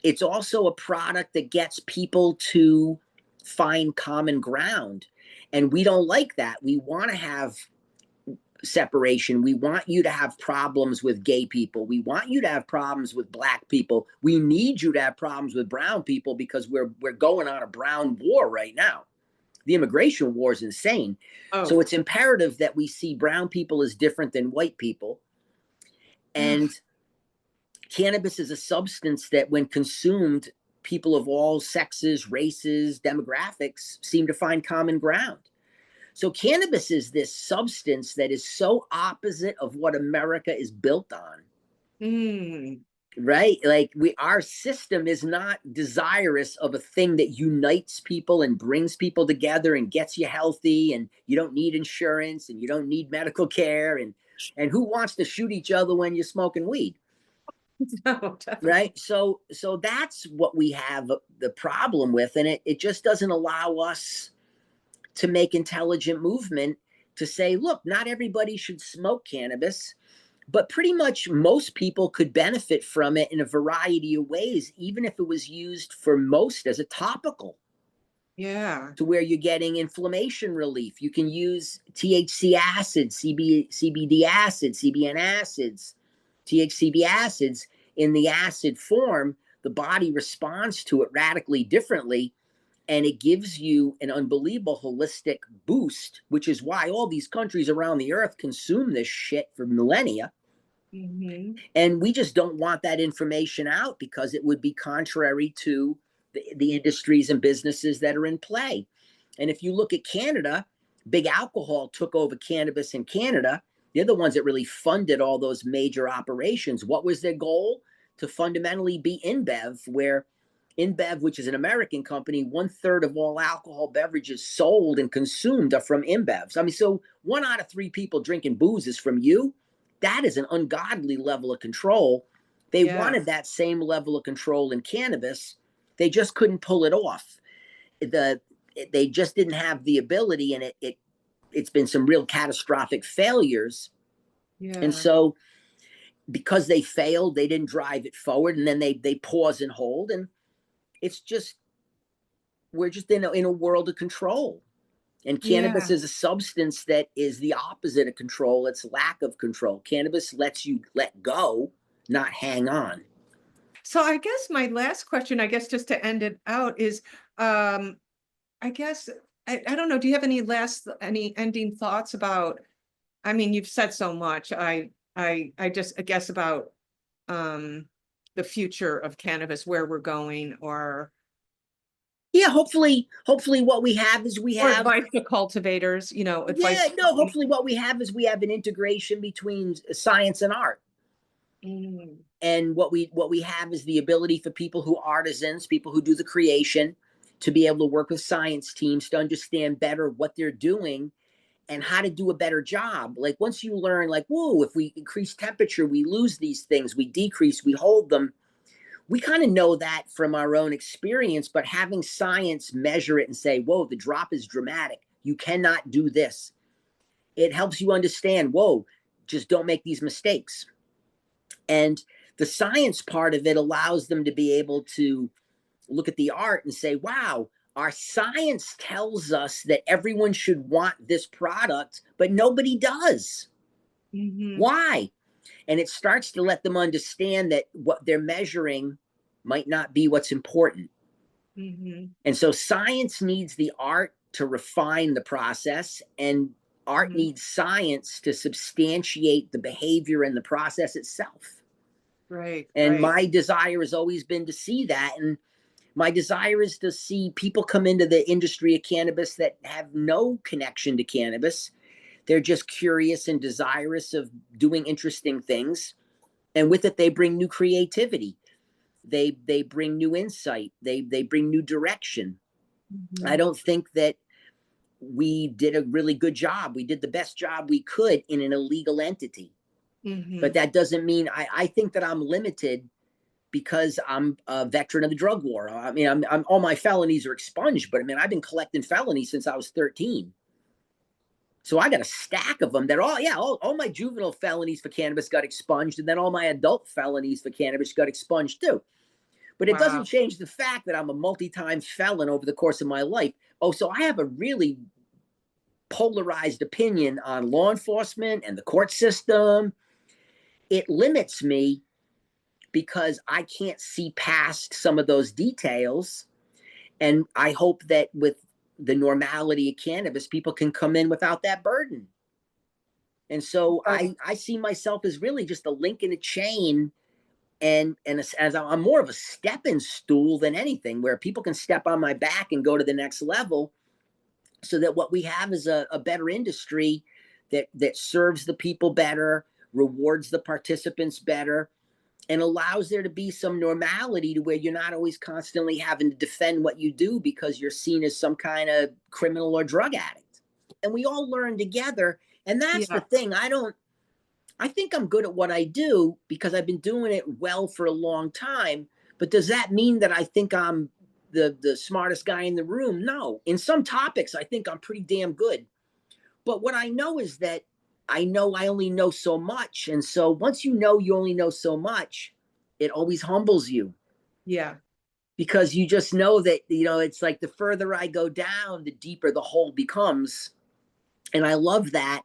it's also a product that gets people to find common ground. And we don't like that. We want to have separation. We want you to have problems with gay people. We want you to have problems with black people. We need you to have problems with brown people because we're going on a brown war right now. The immigration war is insane. Oh. So it's imperative that we see brown people as different than white people. And cannabis is a substance that when consumed, people of all sexes, races, demographics seem to find common ground. So cannabis is this substance that is so opposite of what America is built on. Right? Like our system is not desirous of a thing that unites people and brings people together and gets you healthy, and you don't need insurance and you don't need medical care, and who wants to shoot each other when you're smoking weed? No, right? So that's what we have the problem with, and it just doesn't allow us to make intelligent movement to say, look, not everybody should smoke cannabis, but pretty much most people could benefit from it in a variety of ways, even if it was used for most as a topical. Yeah. To where you're getting inflammation relief. You can use THC acid, CBD acid, CBN acids, THCB acids in the acid form. The body responds to it radically differently. And it gives you an unbelievable holistic boost, which is why all these countries around the earth consume this shit for millennia. And we just don't want that information out because it would be contrary to the industries and businesses that are in play. And if you look at Canada, big alcohol took over cannabis in Canada. They're the ones that really funded all those major operations. What was their goal? To fundamentally be InBev, where InBev, which is an American company, 1/3 of all alcohol beverages sold and consumed are from InBevs. I mean, so 1 out of 3 people drinking booze is from you. That is an ungodly level of control. They wanted that same level of control in cannabis. They just couldn't pull it off. They just didn't have the ability, and it's been some real catastrophic failures. And so because they failed, they didn't drive it forward, and then they pause and hold, and it's just, we're just in a world of control. And cannabis Yeah. is a substance that is the opposite of control. It's lack of control. Cannabis lets you let go, not hang on. So I guess my last question, I guess just to end it out is, I guess, I don't know, do you have any ending thoughts about, I mean, you've said so much. I guess about the future of cannabis, where we're going, Yeah, hopefully what we have is we or have advice to cultivators, yeah, advice. no, hopefully what we have is we have an integration between science and art. Mm, And what we have is the ability for people who are artisans, people who do the creation, to be able to work with science teams to understand better what they're doing and how to do a better job. Like once you learn, like, whoa, if we increase temperature, we lose these things, we decrease, we hold them. We kind of know that from our own experience, but having science measure it and say, whoa, the drop is dramatic. You cannot do this. It helps you understand, whoa, just don't make these mistakes. And the science part of it allows them to be able to look at the art and say, wow, our science tells us that everyone should want this product, but nobody does. mhm, Why? And it starts to let them understand that what they're measuring might not be what's important. mhm, And so science needs the art to refine the process, and art mhm. needs science to substantiate the behavior and the process itself. Right, And right. my desire has always been to see that. And my desire is to see people come into the industry of cannabis that have no connection to cannabis. They're just curious and desirous of doing interesting things. And with it, they bring new creativity. They bring new insight. They bring new direction. I Mhm, don't think that we did a really good job. We did the best job we could in an illegal entity. But mhm. that doesn't mean I think that I'm limited because I'm a veteran of the drug war. I mean, I'm all my felonies are expunged, but I mean, I've been collecting felonies since I was 13. So I got a stack of them that all my juvenile felonies for cannabis got expunged, and then all my adult felonies for cannabis got expunged too. But it doesn't Wow. change the fact that I'm a multi-time felon over the course of my life. Oh, so I have a really polarized opinion on law enforcement and the court system. It limits me because I can't see past some of those details. And I hope that with the normality of cannabis, people can come in without that burden. And so But I see myself as really just a link in a chain, and as I'm more of a stepping stool than anything, where people can step on my back and go to the next level, so that what we have is a better industry that serves the people better, rewards the participants better, and allows there to be some normality to where you're not always constantly having to defend what you do because you're seen as some kind of criminal or drug addict. And we all learn together. And that's the yeah, thing. I think I'm good at what I do because I've been doing it well for a long time. But does that mean that I think I'm the smartest guy in the room? No. In some topics, I think I'm pretty damn good. But what I know is that I know I only know so much. And so once you know you only know so much, it always humbles you yeah. because you just know that, it's like the further I go down, the deeper the hole becomes. And I love that.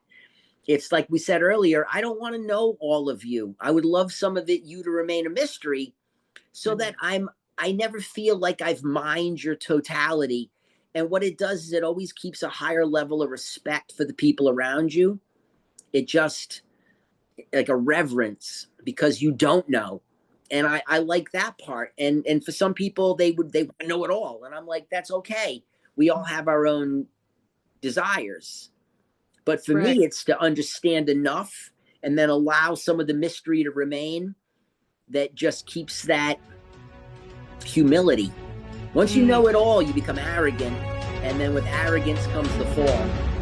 It's like we said earlier, I don't want to know all of you. I would love some of you to remain a mystery so that Mhm. I never feel like I've mined your totality. And what it does is it always keeps a higher level of respect for the people around you. It just like a reverence because you don't know. And I like that part. And for some people they want to know it all. And I'm like, that's okay. We all have our own desires. But for Right. me, it's to understand enough and then allow some of the mystery to remain that just keeps that humility. Once you Mm. know it all, you become arrogant. And then with arrogance comes the fall.